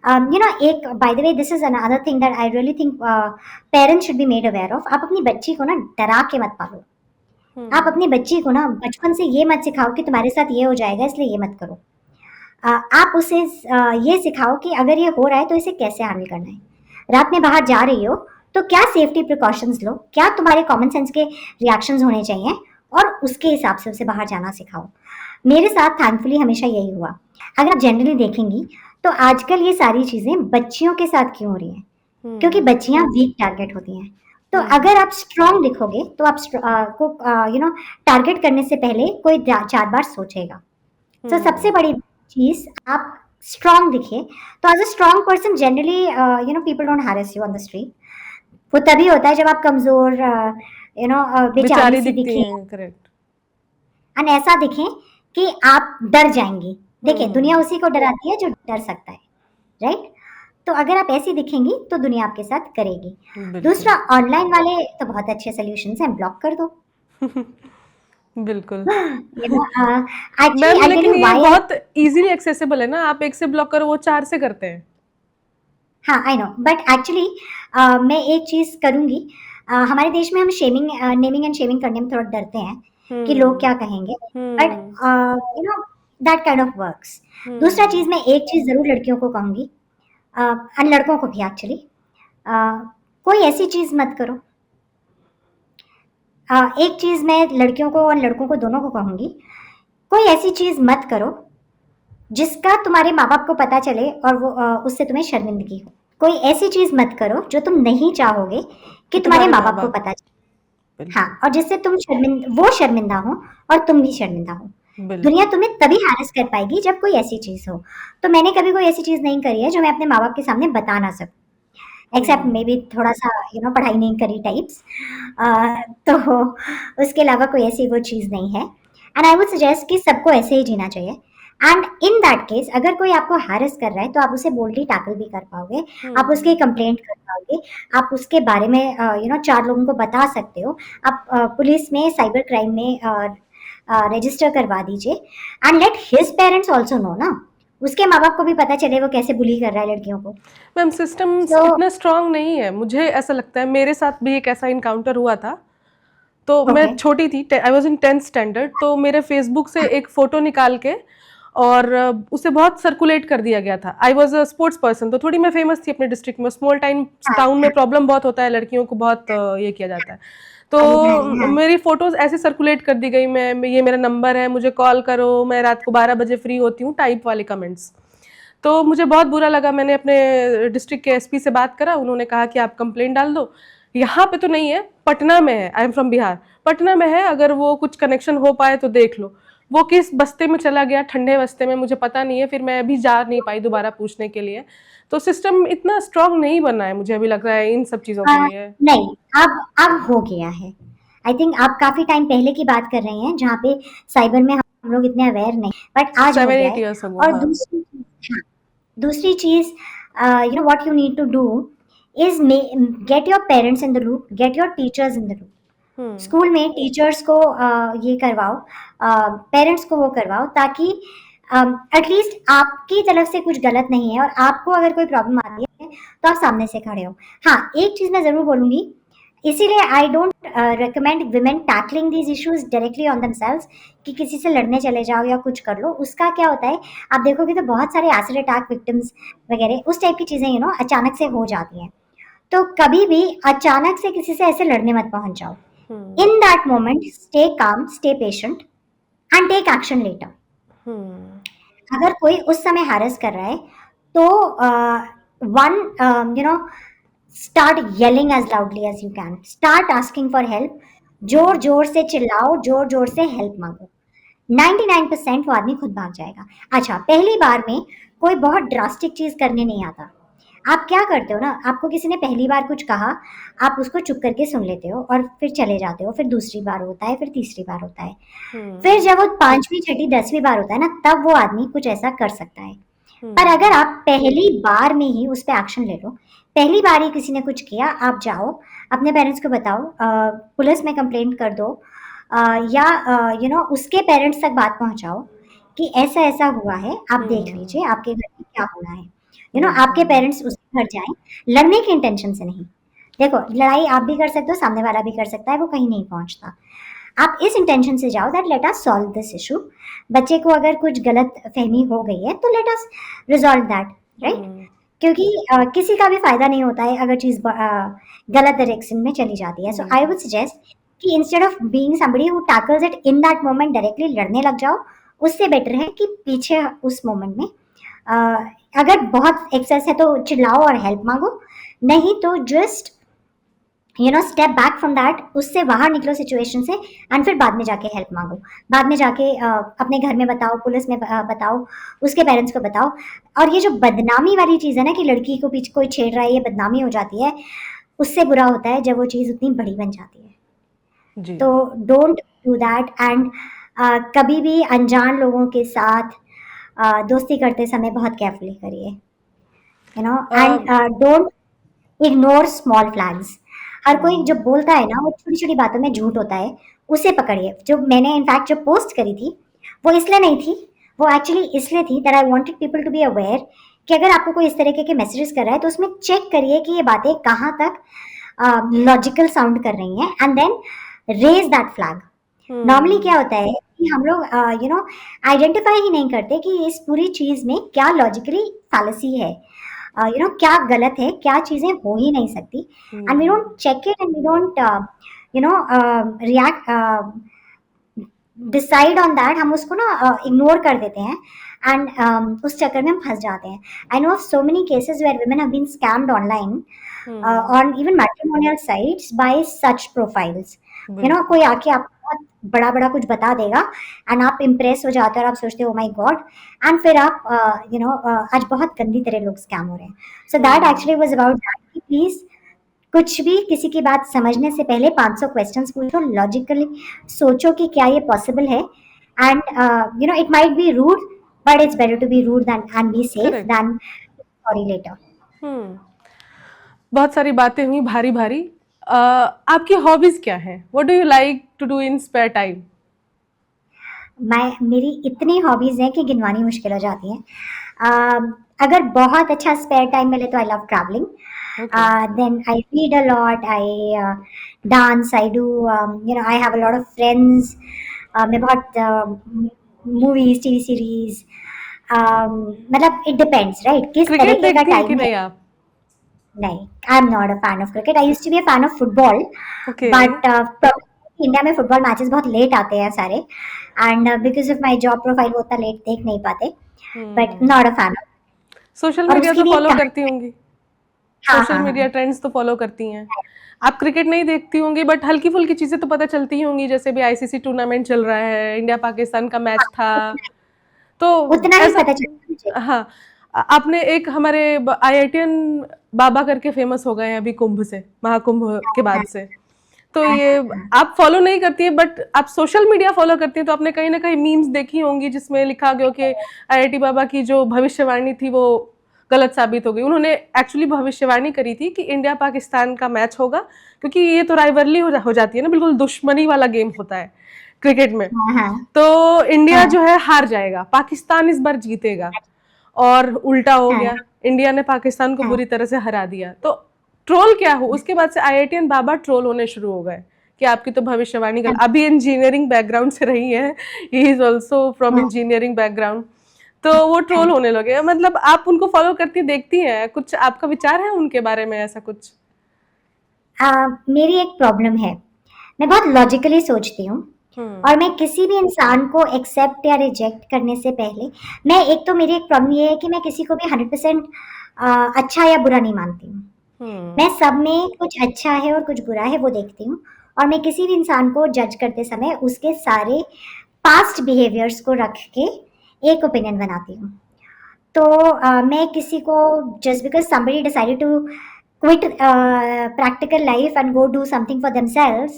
यू नो, एक by the way, this is another thing that I really think parents should be made aware of. आप अपनी बच्ची को ना डरा के मत पालो। आप हम्म अपनी बच्ची को ना बचपन से ये मत सिखाओ कि तुम्हारे साथ ये हो जाएगा इसलिए ये मत करो। आप उसे ये सिखाओ कि अगर ये हो रहा है तो इसे कैसे हैंडल करना है। रात में बाहर जा रही हो तो क्या सेफ्टी प्रिकॉशंस लो, क्या तुम्हारे कॉमन सेंस के रिएक्शंस होने चाहिए, और उसके हिसाब से उसे बाहर जाना सिखाओ। मेरे साथ थैंकफुली हमेशा यही हुआ। अगर आप जनरली देखेंगी तो आजकल ये सारी चीजें बच्चियों के साथ क्यों हो रही हैं? क्योंकि हम्म बच्चियां वीक टारगेट होती हैं। तो हम्म अगर आप स्ट्रांग दिखोगे तो आप को यू नो टारगेट करने से पहले कोई चार बार सोचेगा। तो सबसे हम्म बड़ी चीज, आप स्ट्रांग दिखे। तो as a strong person generally people don't harass you on the street. वो तभी होता है जब आप कमजोर, बेचारी बेचारी सी दिखती दिखें, हैं, करेक्ट। एंड ऐसा दिखें कि आप डर जाएंगी। देखिए, दुनिया हम्म उसी को डराती है जो डर सकता है, राइट? तो अगर आप ऐसी दिखेंगी तो दुनिया आपके साथ करेगी। बिल्कुल। दूसरा, ऑनलाइन वाले तो बहुत अच्छे सोल्यूशन हैं, ब्लॉक कर दो। बिल्कुल। एक्चुअली मैम आई टेल लेकिन यू ये व्हाई। बहुत इजीली एक्सेसिबल है ना, आप एक से ब्लॉक करो वो चार से करते हैं। हाँ, आई नो, बट एक्चुअली मैं एक चीज करूंगी। हमारे देश में हम शेमिंग, नेमिंग एंड शेमिंग करने में थोड़ा डरते हैं कि लोग हम्म क्या कहेंगे। But hmm you know that kind of works. दूसरा हम्म चीज, मैं एक चीज जरूर लड़कियों को कहूंगी, एंड लड़कों को भी एक्चुअली, कोई ऐसी चीज मत करो। एक चीज मैं लड़कियों को और लड़कों को दोनों को कहूंगी, कोई ऐसी चीज मत करो जिसका तुम्हारे माँ बाप को पता चले और वो उससे तुम्हें शर्मिंदगी हो। कोई ऐसी चीज मत करो जो तुम नहीं चाहोगे कि कि तुम्हारे तुम्हारे माँ माँ बाप को बाप। पता चले। हाँ, बिल्कुल और जिससे वो शर्मिंदा हो और तुम भी शर्मिंदा हो। दुनिया बिल्कुल। तुम्हें तभी हैरेस कर पाएगी जब कोई ऐसी चीज हो। तो मैंने कभी कोई ऐसी चीज नहीं करी है जो मैं अपने माँ बाप के सामने बता ना सकूं, एक्सेप्ट मे बी थोड़ा सा पढ़ाई नहीं करी टाइप्स। तो उसके अलावा कोई ऐसी वो चीज़ नहीं है। एंड आई वुड सजेस्ट कि सबको ऐसे ही जीना चाहिए। एंड इन दैट केस, अगर कोई आपको हैरेस कर रहा है तो आप उसे बोल्डली टैकल भी कर पाओगे। आप उसकी हम्म कंप्लेंट कर पाओगे। आप उसके बारे में चार लोगों को बता सकते हो। आप पुलिस में, साइबर क्राइम में रजिस्टर करवा दीजिए। And let his parents also know ना, उसके माँ बाप को भी पता चले वो कैसे बुली कर रहा है लड़कियों को। मैम सिस्टम सो इतना स्ट्रांग नहीं है, मुझे ऐसा लगता है। मेरे साथ भी एक ऐसा इनकाउंटर हुआ था। तो मैं ओके। छोटी थी, I was in 10th standard. तो मेरे फेसबुक से एक फोटो निकाल के और उसे बहुत सर्कुलेट कर दिया गया था। I was a sports person, तो थोड़ी मैं फेमस थी अपने डिस्ट्रिक्ट में। स्मॉल टाइम हाँ टाउन में हाँ प्रॉब्लम बहुत होता है, लड़कियों को बहुत ये किया जाता है। हाँ तो हाँ मेरी फोटोज ऐसे सर्कुलेट कर दी गई, मैं ये मेरा नंबर है, मुझे कॉल करो, मैं रात को 12 बजे फ्री होती हूँ, टाइप वाले कमेंट्स। तो मुझे बहुत बुरा लगा। मैंने अपने डिस्ट्रिक्ट के एसपी से बात करा, उन्होंने कहा कि आप कंप्लेंट डाल दो। यहाँ पे तो नहीं है, पटना में है। I am from Bihar, Patna में है, अगर वो कुछ कनेक्शन हो पाए तो देख लो। वो किस बस्ते में चला गया, ठंडे बस्ते में, मुझे पता नहीं है। फिर मैं अभी जा नहीं पाई दोबारा पूछने के लिए। तो सिस्टम इतना स्ट्रांग नहीं बना है, मुझे अभी लग रहा है इन सब चीज़ों के लिए। नहीं, अब हो गया है। आई थिंक आप काफी टाइम पहले की बात कर रहे हैं जहाँ पे साइबर में हम लोग इतने अवेयर नहीं, बट आज हो सेवन गया एट है। ईयर्स अगो, और हाँ। दूसरी चीज, what you need to do is get your parents in the loop, get your teachers in the loop. Hmm school में टीचर्स को ये करवाओ, पेरेंट्स को वो करवाओ, ताकि एटलीस्ट आपकी तरफ से कुछ गलत नहीं है और आपको अगर कोई प्रॉब्लम आती है तो आप सामने से खड़े हो। हाँ, एक चीज मैं जरूर बोलूंगी, इसीलिए I don't recommend women tackling these issues directly on themselves, कि किसी से लड़ने चले जाओ या कुछ कर लो। उसका क्या होता है, आप देखोगे तो बहुत सारे एसिड अटैक विक्टिम्स वगैरह उस टाइप की चीजें अचानक से हो जाती हैं। तो कभी भी अचानक से किसी से ऐसे लड़ने मत पहुंच जाओ। Hmm in that moment stay calm, stay patient, and take action later. Hmm अगर कोई उस समय हैरेस कर रहा है तो one you know start yelling as loudly as you can, start asking for help. जोर जोर से चिल्लाओ, जोर जोर से हेल्प मांगो, 99% वो आदमी खुद भाग जाएगा। अच्छा, पहली बार में कोई बहुत ड्रास्टिक चीज करने नहीं आता। आप क्या करते हो ना, आपको किसी ने पहली बार कुछ कहा, आप उसको चुप करके सुन लेते हो और फिर चले जाते हो, फिर दूसरी बार होता है, फिर तीसरी बार होता है, फिर हम्म। जब वो पांचवी छठी 10वीं बार होता है ना, तब वो आदमी कुछ ऐसा कर सकता है। पर अगर हम्म। आप पहली बार में ही उस पे एक्शन ले लो, पहली बार ही किसी ने कुछ किया, आप जाओ अपने पेरेंट्स को बताओ, पुलिस में कंप्लेंट कर दो, या उसके पेरेंट्स तक बात पहुंचाओ कि ऐसा ऐसा हुआ है, आप देख हम्म। लीजिए आपके घर में क्या होना है। आपके बिल्कुल। पेरेंट्स उसके घर जाएं, लड़ने की इंटेंशन से नहीं। देखो, लड़ाई आप भी कर सकते हो, सामने वाला भी कर सकता है, वो कहीं नहीं पहुंचता। आप इस इंटेंशन से जाओ that let us solve this issue. बच्चे को अगर कुछ गलत फहमी हो गई है तो let us resolve that, right? Hmm. क्योंकि किसी का भी फायदा नहीं होता है अगर चीज गलत डायरेक्शन में चली जाती है। सो आई बिल्कुल। वुड सजेस्ट कि instead of being somebody who tackles it in that moment directly लड़ने लग जाओ। उससे बेटर है कि पीछे उस मोमेंट में अ, अगर बहुत एक्सेस है तो चिल्लाओ और हेल्प मांगो, नहीं तो just step back from that, उससे बाहर निकलो सिचुएशन से, एंड फिर बाद में जाके हेल्प मांगो। बाद में जाके अपने घर में बताओ, पुलिस में बताओ, उसके पेरेंट्स को बताओ। और ये जो बदनामी वाली चीज़ है ना कि लड़की को पीछे कोई छेड़ रहा है, ये बदनामी हो जाती है, उससे बुरा होता है जब वो चीज़ उतनी बड़ी बन जाती है। जी। तो डोंट डू दैट। एंड कभी भी अनजान लोगों के साथ दोस्ती करते समय बहुत केयरफुली करिए, and don't ignore small flags. हर कोई जो बोलता है ना वो छोटी छोटी बातों में झूठ होता है, उसे पकड़िए। जो मैंने इनफैक्ट जो पोस्ट करी थी वो इसलिए नहीं थी, वो एक्चुअली इसलिए थी that I wanted people to be aware कि अगर आपको कोई इस तरीके के मैसेजेस कर रहा है तो उसमें चेक करिए कि ये बातें कहाँ तक लॉजिकल साउंड कर रही हैं, and then raise that flag. Normally hmm. क्या होता है कि हम लोग आइडेंटिफाई ही नहीं करते कि इस पूरी चीज में क्या लॉजिकली फैलेसी है, क्या गलत है, क्या चीजें हो ही नहीं सकती। एंड वी जी। Don't check it, and we don't react, decide on that. हम उसको ना इग्नोर कर देते हैं, एंड उस चक्कर में हम फंस जाते हैं। I know of so many cases where women have been scammed online hmm. on even matrimonial sites by such profiles. बिल्कुल। कोई आके आपको बहुत बड़ा बड़ा कुछ बता देगा, एंड आप इम्प्रेस हो जाते हो और आप सोचते हो माय गॉड, एंड फिर आप आज बहुत गंदी तरह लोग स्कैम हो रहे हैं। So that hmm. Actually was about that कि प्लीज कुछ भी किसी की बात समझने से पहले 500 क्वेश्चंस पूछो, लॉजिकली सोचो कि क्या ये पॉसिबल है। And it might be rude, but it's better to be rude then and be safe correct. Than sorry later. Hmm. बहुत सारी बातें हुई भारी भारी। आपकी हॉबीज क्या हैं? What do you like to do in spare time? मैं मेरी इतनी हॉबीज हैं कि गिनवानी मुश्किल हो जाती हैं। अगर बहुत अच्छा स्पेयर टाइम मिले तो I love travelling, okay. Then I read a lot, I dance, I do I have a lot of friends. मैं बहुत मूवीज, टीवी सीरीज, मतलब इट डिपेंड्स राइट किस क्रिकेट तरीके का देखती हैं कि टाइम है। नहीं आप? नहीं, I am not a fan of cricket, I used to be a fan of football, okay. But India में फुटबॉल मैचेस बहुत लेट आते हैं सारे, and because of my job profile वो उतना लेट देख नहीं पाते, but hmm. Not a fan. Social और मीडिया उसकी तो भी एक फॉलो करती कहानी है। होंगी। हाँ सोशल हाँ मीडिया हाँ। ट्रेंड्स तो फॉलो करती हैं। आप क्रिकेट नहीं देखती होंगी बट हल्की फुल्की चीजें तो पता चलती ही होंगी, जैसे भी आईसीसी टूर्नामेंट चल रहा है, इंडिया पाकिस्तान का मैच था, उतना, तो उतना ही ऐसा। पता चलता मुझे। हाँ। आपने एक हमारे आईआईटीएन बाबा करके फेमस हो गए हैं अभी कुंभ से, महाकुंभ के हाँ बाद से। तो हाँ ये हाँ आप फॉलो नहीं करती है बट आप सोशल मीडिया फॉलो करती हैं, तो आपने कहीं ना कहीं मीम्स देखी होंगी जिसमें लिखा गया कि आईआईटी बाबा की जो भविष्यवाणी थी वो गलत साबित हो गई। उन्होंने एक्चुअली भविष्यवाणी करी थी कि इंडिया पाकिस्तान का मैच होगा, क्योंकि ये तो राइवलरी हो जाती है ना, बिल्कुल दुश्मनी वाला गेम होता है क्रिकेट में। हाँ हाँ तो इंडिया हाँ जो है हार जाएगा, पाकिस्तान इस बार जीतेगा, और उल्टा हो हाँ गया, इंडिया ने पाकिस्तान को हाँ बुरी तरह से हरा दिया। तो ट्रोल क्या हो, उसके बाद से आईआईटीएन बाबा ट्रोल होने शुरू हो गए कि आपकी तो भविष्यवाणी गलत। हाँ अभी इंजीनियरिंग बैकग्राउंड से रही है, ही इज ऑल्सो फ्रॉम हाँ इंजीनियरिंग बैकग्राउंड, तो वो ट्रोल हाँ। होने लगे। मतलब आप उनको फॉलो करती देखती हैं, कुछ आपका विचार है उनके बारे में, ऐसा कुछ? मेरी एक प्रॉब्लम है, मैं बहुत लॉजिकली सोचती हूँ, हम्म। और मैं किसी भी इंसान को एक्सेप्ट या रिजेक्ट करने से पहले, मैं एक तो मेरी एक प्रॉब्लम ये है कि मैं किसी को भी 100% अच्छा या बुरा नहीं मानती हूँ। हम्म। मैं सब में कुछ अच्छा है और कुछ बुरा है वो देखती हूँ, और मैं किसी भी इंसान को जज करते समय उसके सारे पास्ट बिहेवियर्स को रख के एक ओपिनियन बनाती हूँ। तो मैं किसी को just because somebody decided to quit practical life and go do something for themselves,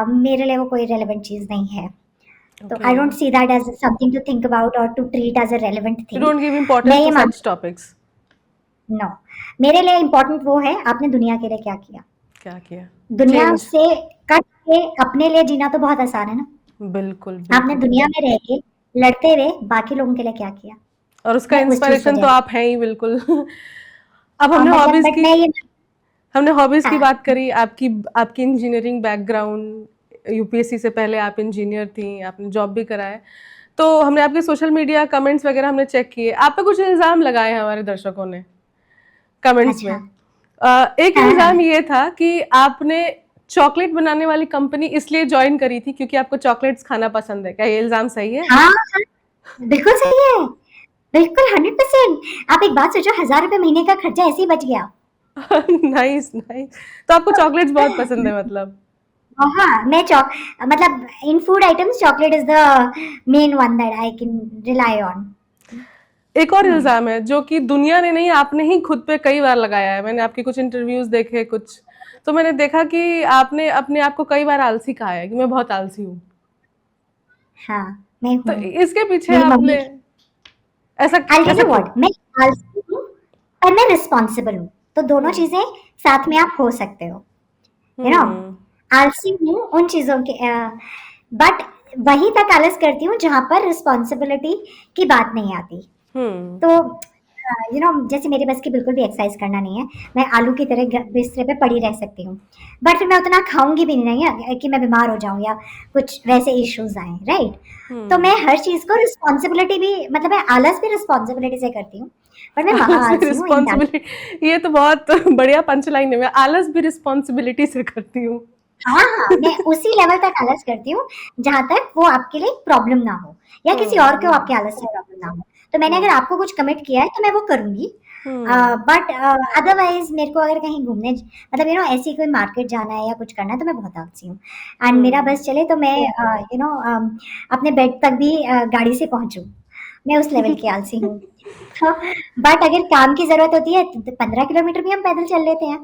मेरे लिए वो कोई relevant चीज़ नहीं है। तो I don't Okay. see that as something to think about or to treat as a relevant You thing. don't give मैं importance ये to मान such topics. नो, मेरे लिए इम्पोर्टेंट वो है आपने दुनिया के लिए क्या किया। क्या किया? दुनिया Change. से कट के अपने लिए जीना तो बहुत आसान है ना। बिल्कुल, आपने बिल्कुल। दुनिया में रह के लड़ते हुए बाकी लोगों के लिए क्या किया। और उसका मैं उस चीज़ को इंस्पिरेशन तो जज आप हैं ही बिल्कुल। अब हमने मतलब हॉबीज़ बट की मैं ये हमने हॉबीज़ की हाँ, बात करी, आपकी आपकी इंजीनियरिंग बैकग्राउंड, यूपीएससी से पहले आप इंजीनियर थीं, आपने जॉब भी करा है। तो हमने आपके सोशल मीडिया कमेंट्स वगैरह हमने चेक किए। आप पे कुछ इल्ज़ाम लगाए हैं हमारे दर्शकों ने कमेंट्स अच्छा। में। एक हाँ, इल्ज़ाम हाँ। ये था कि आपने चॉकलेट बनाने वाली कंपनी इसलिए जॉइन करी थी क्योंकि आपको चॉकलेट्स खाना पसंद है। क्या ये इल्ज़ाम सही है? हाँ, हाँ, बिल्कुल सही है। बिल्कुल 100%। आप एक बात सोचो, ₹1000 महीने का खर्चा ऐसे ही बच गया। Nice, nice. तो आपको चॉकलेट्स बहुत पसंद है मतलब? हाँ, मैं चॉक मतलब इन food items chocolate is the main one that I can rely on. एक और हुँ। इल्ज़ाम है जो कि दुनिया ने नहीं, आपने ही खुद पे कई बार लगाया है। मैंने आपके कुछ इंटरव्यूज़ देखे कुछ, तो मैंने देखा कि आपने अपने आप को कई बार आलसी कहा है कि मैं बहुत आलसी हूँ। हाँ, मैं तो हूँ। इसके पीछे मेरी मम्मी आपने ऐसा आई विल टेल ऐसा यू क्यों? व्हाट, मैं आलसी हूँ और मैं रिस्पॉन्सिबल हूँ। तो दोनों हुँ, चीज़ें साथ में आप हो सकते हो। यू नो, हुँ, आलसी हूँ उन चीज़ों के बट वहीं तक आलस करती हूँ जहाँ पर रिस्पॉन्सिबिलिटी की बात नहीं आती। हुँ, तो यू नो जैसे मेरे बस की बिल्कुल भी एक्सरसाइज करना नहीं है, मैं आलू की तरह बिस्तर पे पड़ी रह सकती हूँ, बट फिर मैं उतना खाऊंगी भी नहीं है कि मैं बीमार हो जाऊं या कुछ वैसे इश्यूज आए, राइट। तो मैं हुँ। हर चीज को रिस्पॉन्सिबिलिटी भी मतलब मैं आलस भी रिस्पॉन्सिबिलिटी से करती हूँ, पर मैं महा आलस भी आलसी हूँ इन दैट। रिस्पॉन्सिबिलिटी, ये तो बहुत बढ़िया पंच लाइन है। मैं आलस भी रिस्पॉन्सिबिलिटी से करती हूँ। हाँ, हाँ, मैं उसी लेवल तक आलस करती हूँ, जहाँ तक वो आपके लिए प्रॉब्लम ना हो या किसी और को हुँ, आपके आलस से प्रॉब्लम ना हो। तो मैंने अगर हुँ, आपको कुछ कमिट किया है तो मैं वो करूँगी। हुँ, बट अदरवाइज़ मेरे को अगर कहीं घूमने मतलब यू नो ऐसी कोई मार्केट जाना है या कुछ करना है तो मैं बहुत आलसी हूँ। एंड मेरा हुँ, बस चले तो मैं यू नो अपने बेड तक भी गाड़ी से पहुँचूँ। मैं उस लेवल की आलसी हूँ। तो बट अगर काम की ज़रूरत होती है तो 15 किलोमीटर भी हम पैदल चल लेते हैं।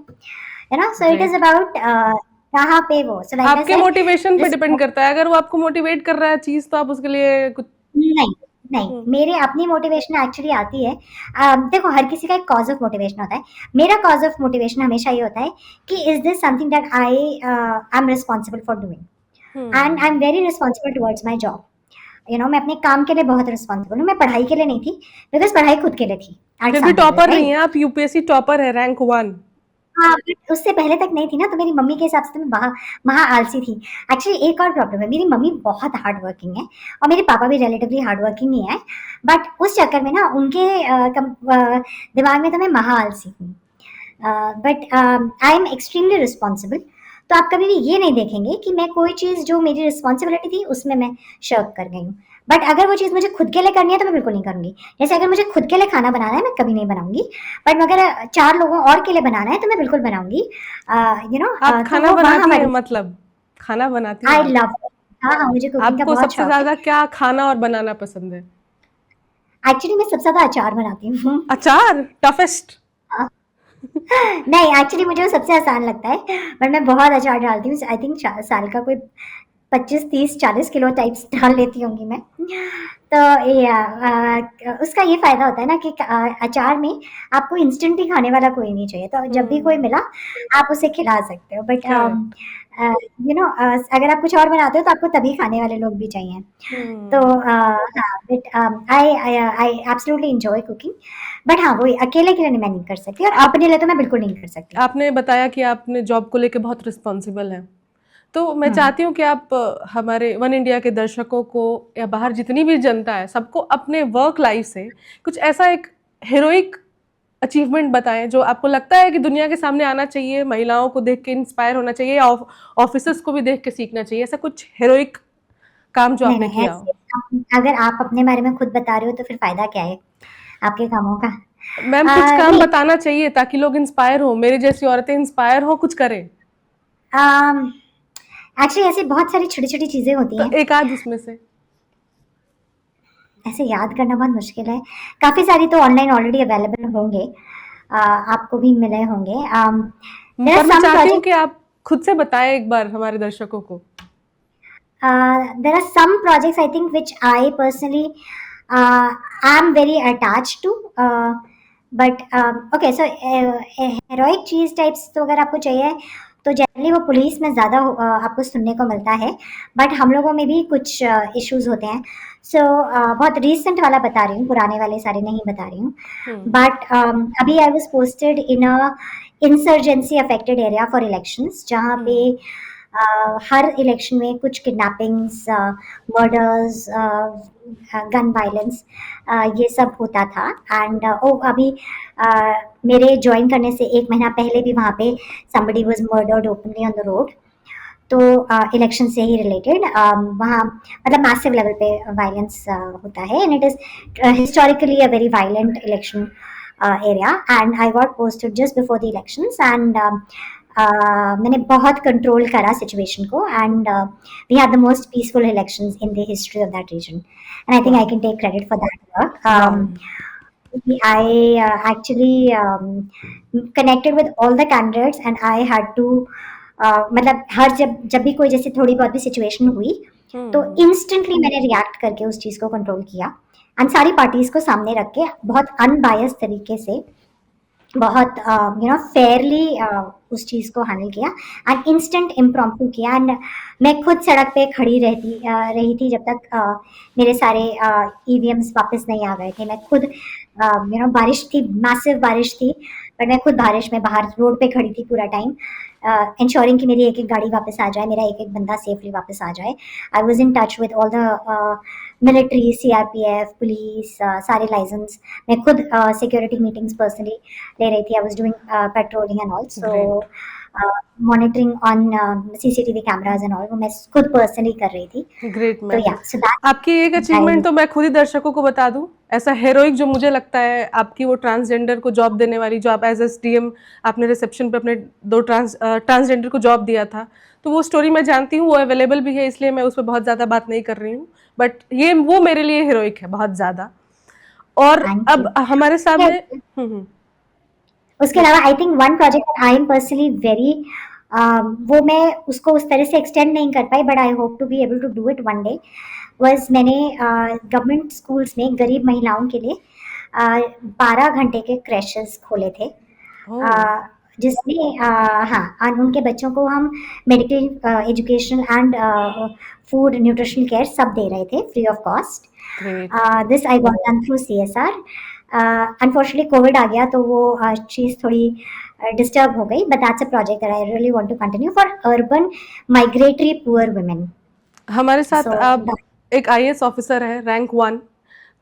You know so it is great. About कहाँ पे वो सो लाइक आई आपके सेड मोटिवेशन पे डिपेंड रिस्पॉन्स करता है, अगर वो आपको मोटिवेट कर रहा है चीज़ तो आप उसके लिए कुछ। नहीं, नहीं, हुँ, मेरे अपनी मोटिवेशन एक्चुअली आती है। देखो हर किसी का एक कॉज़ ऑफ मोटिवेशन होता है। मेरा कॉज़ ऑफ मोटिवेशन हमेशा ये होता है कि is this something that I am responsible for doing and I hmm. Am very responsible towards my job. You know मैं अपने काम के लिए बहुत रिस्पॉन्सिबल हूँ। मैं पढ़ाई के लिए नहीं थी, बिकॉज़ पढ़ाई खुद के लिए थी एट फिर भी सम लेवल, टॉपर रही राइट? हैं आप, यूपीएससी टॉपर है, रैंक 1। हाँ, बट उससे पहले तक नहीं थी ना, तो मेरी मम्मी के हिसाब से तो मैं महा आलसी थी। एक्चुअली एक और प्रॉब्लम है, मेरी मम्मी बहुत हार्ड वर्किंग है और मेरे पापा भी रिलेटिवली हार्ड वर्किंग ही है। बट उस चक्कर में ना उनके दिमाग में तो मैं महा आलसी हूँ। But I am extremely responsible. तो आप कभी भी ये नहीं देखेंगे कि मैं कोई चीज़ जो मेरी रिस्पॉन्सिबिलिटी थी उसमें मैं शर्क कर गई हूँ। बट अगर वो चीज़ मुझे खुद के लिए करनी है तो मैं बिल्कुल नहीं करूँगी। जैसे अगर मुझे खुद के लिए खाना बनाना है मैं कभी नहीं बनाऊंगी, बट अगर 4 लोगों और के लिए बनाना है तो मैं बिल्कुल बनाऊंगी। यू नो आप तो खाना वो वहाँ बनाती हैं हमारी मतलब? खाना बनाती हैं आई आप? लव हाँ, हाँ, मुझे कुकिंग का आपको बहुत सबसे शौक है। ज़्यादा क्या खाना और बनाना पसंद है? एक्चुअली मैं सबसे ज़्यादा अचार बनाती हूँ। अचार? टफेस्ट? हाँ। नहीं एक्चुअली मुझे वो सबसे आसान लगता है, बट मैं बहुत अचार डालती हूँ। आई थिंक साल का कोई 25, 30, 40 किलो टाइप्स डाल लेती होंगी मैं। तो ये उसका ये फ़ायदा होता है ना कि अचार में आपको इंस्टेंट ही खाने वाला कोई नहीं चाहिए, तो जब भी कोई हुँ, मिला आप उसे खिला सकते हो। But correct. यू नो अगर आप कुछ और बनाते हो तो आपको तभी खाने वाले लोग भी चाहिए। तो हुँ। हाँ, but I absolutely enjoy cooking. But हाँ, वही अकेले के लिए मैं नहीं कर सकती और आप अपने लिए तो मैं बिल्कुल नहीं कर सकती। आपने बताया कि आपने जॉब को लेके बहुत रिस्पॉन्सिबल हैं। तो मैं हुँ। चाहती हूँ कि आप हमारे वन इंडिया के दर्शकों को या बाहर जितनी भी जनता है, सबको अपने वर्क लाइफ से कुछ ऐसा एक हेरोइक अचीवमेंट बताएँ जो आपको लगता है कि दुनिया के सामने आना चाहिए, महिलाओं को देख के इंस्पायर होना चाहिए या ऑफिसर्स को भी देख के सीखना चाहिए। ऐसा कुछ हेरोइक काम जो नहीं, आपने नहीं किया हो? ऐसे अगर आप अपने बारे में खुद बता रहे हो तो फिर फ़ायदा क्या है आपके कामों का? मैम कुछ काम नहीं बताना चाहिए ताकि लोग इंस्पायर हों, मेरी जैसी औरतें इंस्पायर हों, कुछ करें। अम एक्चुअली ऐसी बहुत सारी छोटी-छोटी चीज़ें होती तो हैं, एक आध उसमें से। ऐसे याद करना बहुत मुश्किल है। काफ़ी सारी तो ऑनलाइन ऑलरेडी अवेलेबल होंगे, आपको भी मिले होंगे। देयर पर आर मैं सम चाहती हूँ कि प्रोजेक्ट्स आप खुद से बताएं एक बार हमारे दर्शकों को। there are some projects I think which I personally am very attached to. But okay, so heroic cheese types तो अगर आपको चाहिए तो जनरली वो पुलिस में ज़्यादा आपको सुनने को मिलता है, बट हम लोगों में भी कुछ इश्यूज होते हैं। सो बहुत रिसेंट वाला बता रही हूँ, पुराने वाले सारे नहीं बता रही हूँ। बट अभी I was posted in a insurgency affected area for elections, जहाँ पे हर इलेक्शन में कुछ किडनैपिंग्स, मर्डर्स, गन वायलेंस, ये सब होता था। एंड अभी मेरे ज्वाइन करने से 1 महीना पहले भी वहाँ पे somebody was murdered openly on the road। तो इलेक्शन से ही रिलेटेड वहाँ मतलब मैसिव लेवल पे वायलेंस होता है, and it is historically a very violent election area, and I got posted just before the elections, and मैंने बहुत कंट्रोल करा सिचुएशन को, and we had the most peaceful elections in the history of that region, and I think I वाह। can take credit for that work. वाह। I actually connected with all the candidates, and I had to मतलब हर जब भी कोई जैसे थोड़ी बहुत भी सिचुएशन हुई तो इंस्टेंटली मैंने रिएक्ट करके उस चीज़ को कंट्रोल किया, एंड सारी पार्टीज को सामने रख के बहुत अनबायस तरीके से, बहुत फेयरली उस चीज़ को हैंडल किया, एंड इंस्टेंट इम्प्रॉम्प्टू किया। एंड मैं खुद सड़क पे खड़ी रही थी जब तक मेरे सारे ईवीएम्स वापस नहीं आ गए थे। मैं खुद बारिश थी, मैसिव बारिश थी, पर मैं खुद बारिश में बाहर रोड पे खड़ी थी पूरा टाइम, इंश्योरिंग कि मेरी एक एक गाड़ी वापस आ जाए, मेरा एक एक बंदा सेफली वापस आ जाए। I was in touch with all the military, CRPF, police, सारे लाइसेंस। मैं खुद सिक्योरिटी मीटिंग्स पर्सनली ले रही थी। I was doing patrolling and all, so monitoring on CCTV cameras and all, वो मैं खुद पर्सनली कर रही थी। ग्रेट तो मैम। या सो दैट आपकी एक अचीवमेंट तो मैं खुद ही दर्शकों को बता दूं, ऐसा हेरोइक जो मुझे लगता है आपकी, वो ट्रांसजेंडर को जॉब देने वाली, जो आप एज एसडीएम आपने रिसेप्शन पे अपने दो ट्रांसजेंडर को जॉब दिया था, तो वो स्टोरी मैं जानती हूँ, वो अवेलेबल भी है, इसलिए मैं उस पर बहुत ज़्यादा बात नहीं कर रही हूँ, बट ये वो मेरे लिए हेरोइक है बहुत ज़्यादा। और थैंक अब यू। हमारे सामने उसके अलावा I think one project I am personally very, वो मैं उसको उस तरह से एक्सटेंड नहीं कर पाई, but I hope to be able to do it one day. Was मैंने गवर्नमेंट स्कूल्स में गरीब महिलाओं के लिए 12 घंटे के क्रैशेस खोले थे, जिसमें हाँ, और उनके बच्चों को हम medical education and food nutritional care सब दे रहे थे free of cost. This I got done through CSR। Unfortunately Covid आ गया तो वो चीज़ थोड़ी डिस्टर्ब हो गई, but that's a project that I really want to continue for urban migratory poor women. हमारे साथ सो अब एक आईएएस ऑफिसर है रैंक 1,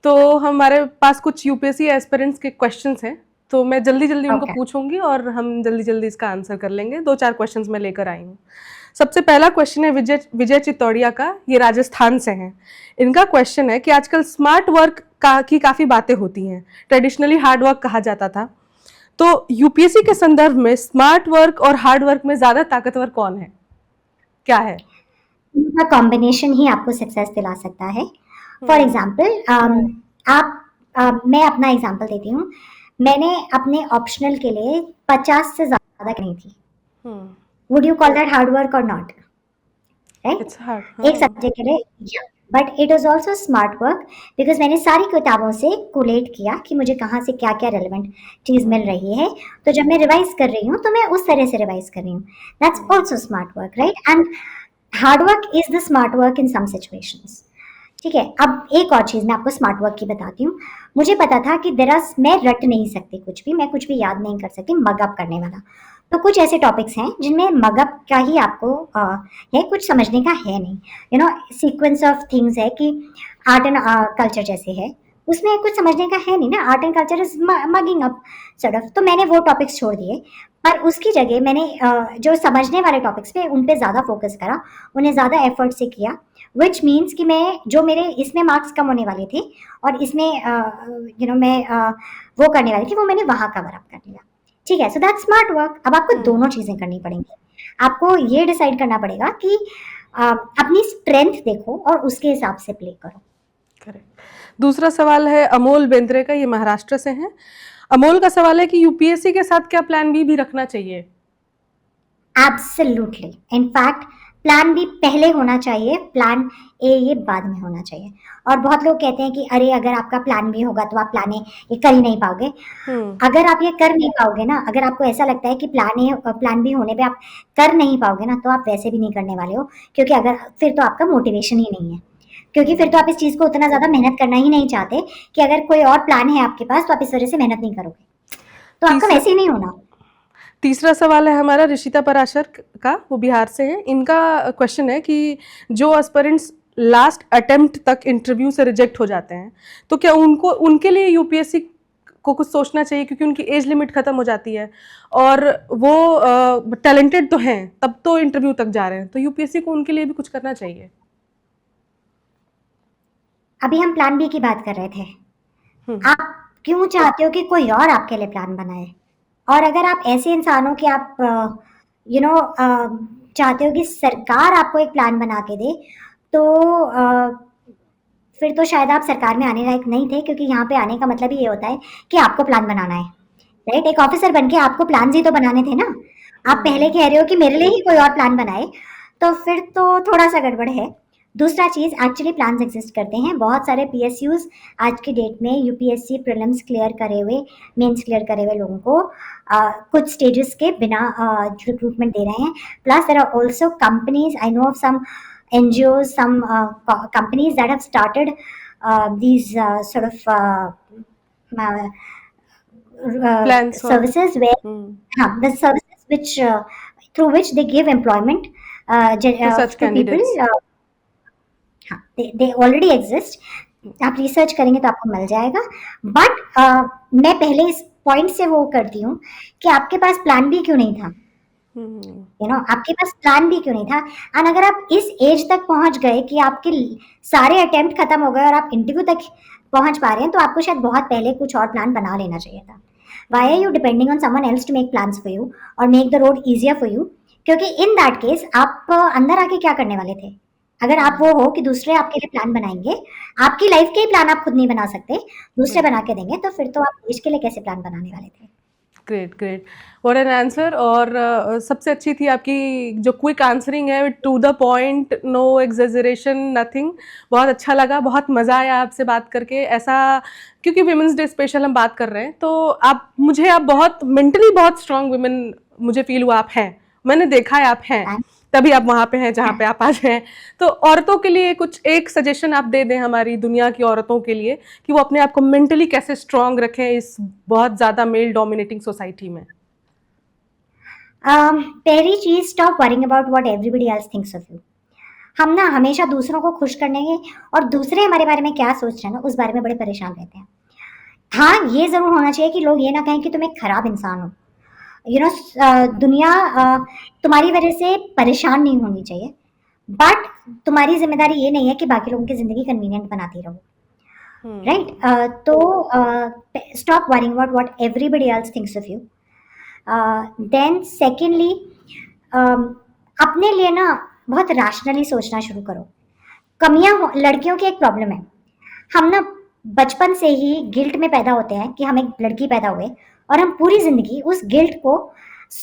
तो हमारे पास कुछ यूपीएससी एस्पिरेंट्स के क्वेश्चंस हैं, तो मैं जल्दी जल्दी उनको ओके, पूछूंगी और हम जल्दी जल्दी इसका आंसर कर लेंगे। 2-4 क्वेश्चंस मैं लेकर आई हूँ। सबसे पहला क्वेश्चन है विजय विजय चितौड़िया का, ये राजस्थान से हैं। इनका क्वेश्चन है कि आजकल स्मार्ट वर्क की काफ़ी बातें होती हैं, ट्रेडिशनली हार्ड वर्क कहा जाता था, तो यूपीएससी के संदर्भ में स्मार्ट वर्क और हार्ड वर्क में ज़्यादा ताकतवर कौन है, क्या है? इनका कॉम्बिनेशन ही आपको सक्सेस दिला सकता है। फॉर एग्जाम्पल मैं अपना एग्जाम्पल देती हूँ। मैंने अपने ऑप्शनल के लिए 50 से ज़्यादा नहीं थी। Would you call that hard work और नॉट? Right, it's hard. एक सब्जेक्ट के लिए, but it was also smart work, because मैंने सारी किताबों से कोलेट किया कि मुझे कहाँ से क्या क्या रेलिवेंट चीज़ मिल रही है, तो जब मैं रिवाइज कर रही हूँ तो मैं उस तरह से रिवाइज कर रही हूँ। That's also smart work, right? And hard work is the smart work in some situations. ठीक है, अब एक और चीज़ मैं आपको स्मार्ट वर्क की बताती हूँ। मुझे पता था कि मैं रट नहीं सकती कुछ भी, मैं कुछ भी याद नहीं कर सकती मग अप करने वाला। तो कुछ ऐसे टॉपिक्स हैं जिनमें मग अप का ही आपको है, कुछ समझने का है नहीं। सीक्वेंस ऑफ थिंग्स है कि आर्ट एंड कल्चर जैसे है, उसमें कुछ समझने का है नहीं ना, art and culture is mugging up sort of. तो मैंने वो टॉपिक्स छोड़ दिए, पर उसकी जगह मैंने जो समझने वाले टॉपिक्स पे उन पे ज़्यादा फोकस करा, उन्हें ज़्यादा एफर्ट से किया, विच मीन्स कि मैं जो मेरे इसमें मार्क्स कम होने वाले थे और इसमें मैं वो करने वाली थी, वो मैंने वहाँ कवर अप कर लिया। ठीक है, सो दैट स्मार्ट वर्क। अब आपको दोनों चीज़ें करनी पड़ेंगी। आपको ये डिसाइड करना पड़ेगा कि अपनी स्ट्रेंथ देखो और उसके हिसाब से प्ले करो। करेक्ट। दूसरा सवाल है अमोल बेंद्रे का, ये महाराष्ट्र से हैं। अमोल का सवाल है कि यूपीएससी के साथ क्या प्लान बी भी रखना चाहिए? एब्सोल्युटली, इनफैक्ट प्लान बी पहले होना चाहिए, प्लान ए ये बाद में होना चाहिए। और बहुत लोग कहते हैं कि अरे अगर आपका प्लान बी होगा तो आप प्लान ए ये कर ही नहीं पाओगे। अगर आप ये कर नहीं पाओगे ना, अगर आपको ऐसा लगता है कि प्लान बी होने पे आप कर नहीं पाओगे ना, तो आप वैसे भी नहीं करने वाले हो, क्योंकि अगर फिर तो आपका मोटिवेशन ही नहीं है, क्योंकि फिर तो आप इस चीज को उतना ज्यादा मेहनत करना ही नहीं चाहते कि अगर कोई और प्लान है आपके पास तो आप इस वजह से मेहनत नहीं करोगे, तो आपका तीसरा वैसे ही नहीं होना। तीसरा सवाल है हमारा ऋषिता पराशर का, वो बिहार से हैं। इनका क्वेश्चन है कि जो एस्पिरेंट्स लास्ट अटेम्प्ट तक इंटरव्यू से रिजेक्ट हो जाते हैं, तो क्या उनके लिए यूपीएससी को कुछ सोचना चाहिए, क्योंकि उनकी एज लिमिट खत्म हो जाती है और वो टैलेंटेड तो हैं, तब तो इंटरव्यू तक जा रहे हैं, तो यूपीएससी को उनके लिए भी कुछ करना चाहिए? अभी हम प्लान बी की बात कर रहे थे, आप क्यों चाहते हो कि कोई और आपके लिए प्लान बनाए? और अगर आप ऐसे इंसान हो कि आप चाहते हो कि सरकार आपको एक प्लान बना के दे, तो फिर तो शायद आप सरकार में आने लायक नहीं थे, क्योंकि यहाँ पे आने का मतलब ही ये होता है कि आपको प्लान बनाना है, राइट? एक ऑफिसर बन के आपको प्लान ही तो बनाने थे ना। आप पहले कह रहे हो कि मेरे लिए ही कोई और प्लान बनाए, तो फिर तो थोड़ा सा गड़बड़ है। दूसरा चीज, एक्चुअली प्लान्स एग्जिस्ट करते हैं, बहुत सारे पीएसयूज आज की डेट में यूपीएससी प्रीलिम्स क्लियर करे हुए, मेंस क्लियर करे हुए लोगों को कुछ स्टेजेस के बिना रिक्रूटमेंट दे रहे हैं। Plus there are also companies, I know of some NGOs, some companies that have started these sort of Plans or services where the services which through which they give employment to such to people, candidates. they already exist। आप research करेंगे तो आपको मिल जाएगा। But मैं पहले इस point से वो करती हूँ कि आपके पास प्लान बी क्यों नहीं था, आपके पास प्लान भी क्यों नहीं था? एंड अगर आप इस एज तक पहुंच गए कि आपके सारे अटेम्प्ट खत्म हो गए और आप इंटरव्यू तक पहुंच पा रहे हैं, तो आपको शायद बहुत पहले कुछ और प्लान बना लेना चाहिए था। Why are you depending on someone else to make plans for you और make the road easier for you? क्योंकि इन दैट केस आप अंदर आके क्या करने वाले थे? अगर आप वो हो कि दूसरे आपके लिए प्लान बनाएंगे, आपकी लाइफ के ही प्लान आप खुद नहीं बना सकते, दूसरे बना के देंगे, तो फिर तो आप देश के लिए कैसे प्लान बनाने वाले थे? Great great, what an answer. और सबसे अच्छी थी आपकी जो क्विक आंसरिंग है, to the point, no exaggeration, nothing. बहुत अच्छा लगा, बहुत मज़ा आया आपसे बात करके। ऐसा क्योंकि विमेंस डे स्पेशल हम बात कर रहे हैं, तो आप बहुत मेंटली बहुत स्ट्रांग वुमेन मुझे फील हुआ आप हैं, मैंने देखा है आप हैं, तभी आप वहाँ पे हैं जहाँ पे आप आज हैं। तो औरतों के लिए कुछ एक सजेशन आप दे दें, हमारी दुनिया की औरतों के लिए, कि वो अपने आप को मेंटली कैसे स्ट्रांग रखें इस बहुत ज़्यादा मेल डोमिनेटिंग सोसाइटी में। पहली चीज, stop worrying about what everybody else thinks of you. हम ना हमेशा दूसरों को खुश करने के और दूसरे हमारे बारे में क्या सोच रहे हैं ना, उस बारे में बड़े परेशान रहते हैं। हाँ, ये जरूर होना चाहिए कि लोग ये ना कहें कि तुम एक खराब इंसान हो। दुनिया तुम्हारी वजह से परेशान नहीं होनी चाहिए, बट तुम्हारी जिम्मेदारी ये नहीं है कि बाकी लोगों की जिंदगी कन्वीनियंट बनाती रहो, राइट? तो stop worrying about what everybody else thinks of you. Then secondly, अपने लिए ना बहुत रैशनली सोचना शुरू करो। लड़कियों की एक प्रॉब्लम है, हम ना बचपन से ही गिल्ट में पैदा होते हैं कि हम एक लड़की पैदा हुए, और हम पूरी जिंदगी उस गिल्ट को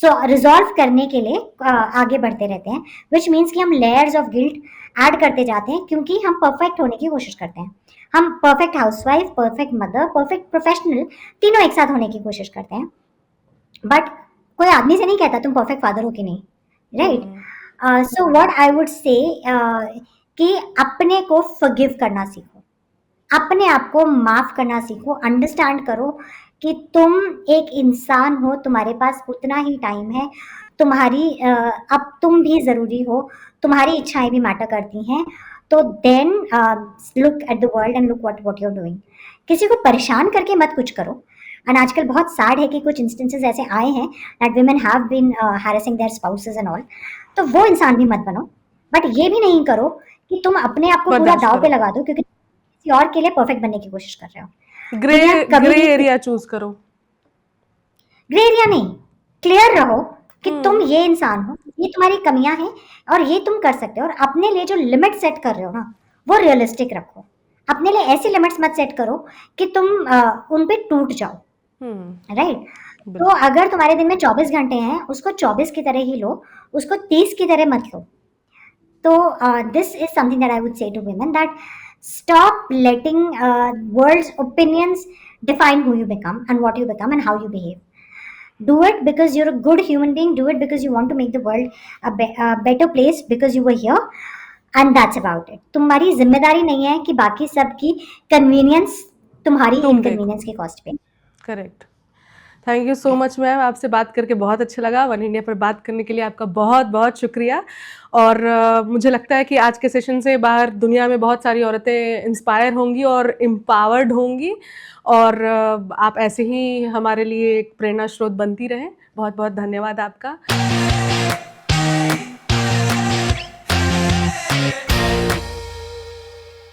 रिजॉल्व करने के लिए आगे बढ़ते रहते हैं, विच मीन्स कि हम लेयर्स ऑफ गिल्ट ऐड करते जाते हैं, क्योंकि हम परफेक्ट होने की कोशिश करते हैं। हम perfect housewife, perfect mother, perfect professional, तीनों एक साथ होने की कोशिश करते हैं। बट कोई आदमी से नहीं कहता तुम परफेक्ट फादर हो कि नहीं, right? So what I would से कि अपने को फॉरगिव करना सीखो, अपने आप को माफ करना सीखो। अंडरस्टैंड करो कि तुम एक इंसान हो, तुम्हारे पास उतना ही टाइम है, तुम्हारी अब तुम भी जरूरी हो, तुम्हारी इच्छाएं भी मैटर करती हैं। तो then look at the world and look what you are doing. किसी को परेशान करके मत कुछ करो। एंड आजकल बहुत सैड है कि कुछ इंस्टेंसेस ऐसे आए हैं that women have been harassing their spouses and all, तो वो इंसान भी मत बनो। बट ये भी नहीं करो कि तुम अपने आप को पूरा दाव पे लगा दो क्योंकि किसी और के लिए परफेक्ट बनने की कोशिश कर रहे हो। ग्रे एरिया चूज करो। ग्रे एरिया नहीं, क्लियर रहो कि तुम ये इंसान हो, ये तुम्हारी कमियां हैं और ये तुम कर सकते हो। और अपने लिए जो लिमिट सेट कर रहे हो ना, वो रियलिस्टिक रखो। अपने लिए ऐसी लिमिट्स मत सेट करो कि तुम उन पे टूट जाओ, राइट। तो बिल्कुल। अगर तुम्हारे दिन में 24 घंटे हैं, उसको 24 की तरह ही लो, उसको 30 की तरह मत लो। So this is something that I would say to women, that stop letting world's opinions define who you become and what you become and how you behave. Do it because you're a good human being. Do it because you want to make the world a better place because you were here, and that's about it. तुम्हारी जिम्मेदारी नहीं है कि बाकी सबकी convenience तुम्हारी तुम देखो। इनकन्वीनियंस के कॉस्ट पे। Correct. Thank you so much ma'am, आपसे बात करके बहुत अच्छा लगा। वन इंडिया पर बात करने के लिए आपका बहुत बहुत शुक्रिया। और मुझे लगता है कि आज के सेशन से बाहर दुनिया में बहुत सारी औरतें इंस्पायर होंगी और एम्पावर्ड होंगी, और आप ऐसे ही हमारे लिए एक प्रेरणा स्रोत बनती रहें। बहुत बहुत धन्यवाद आपका।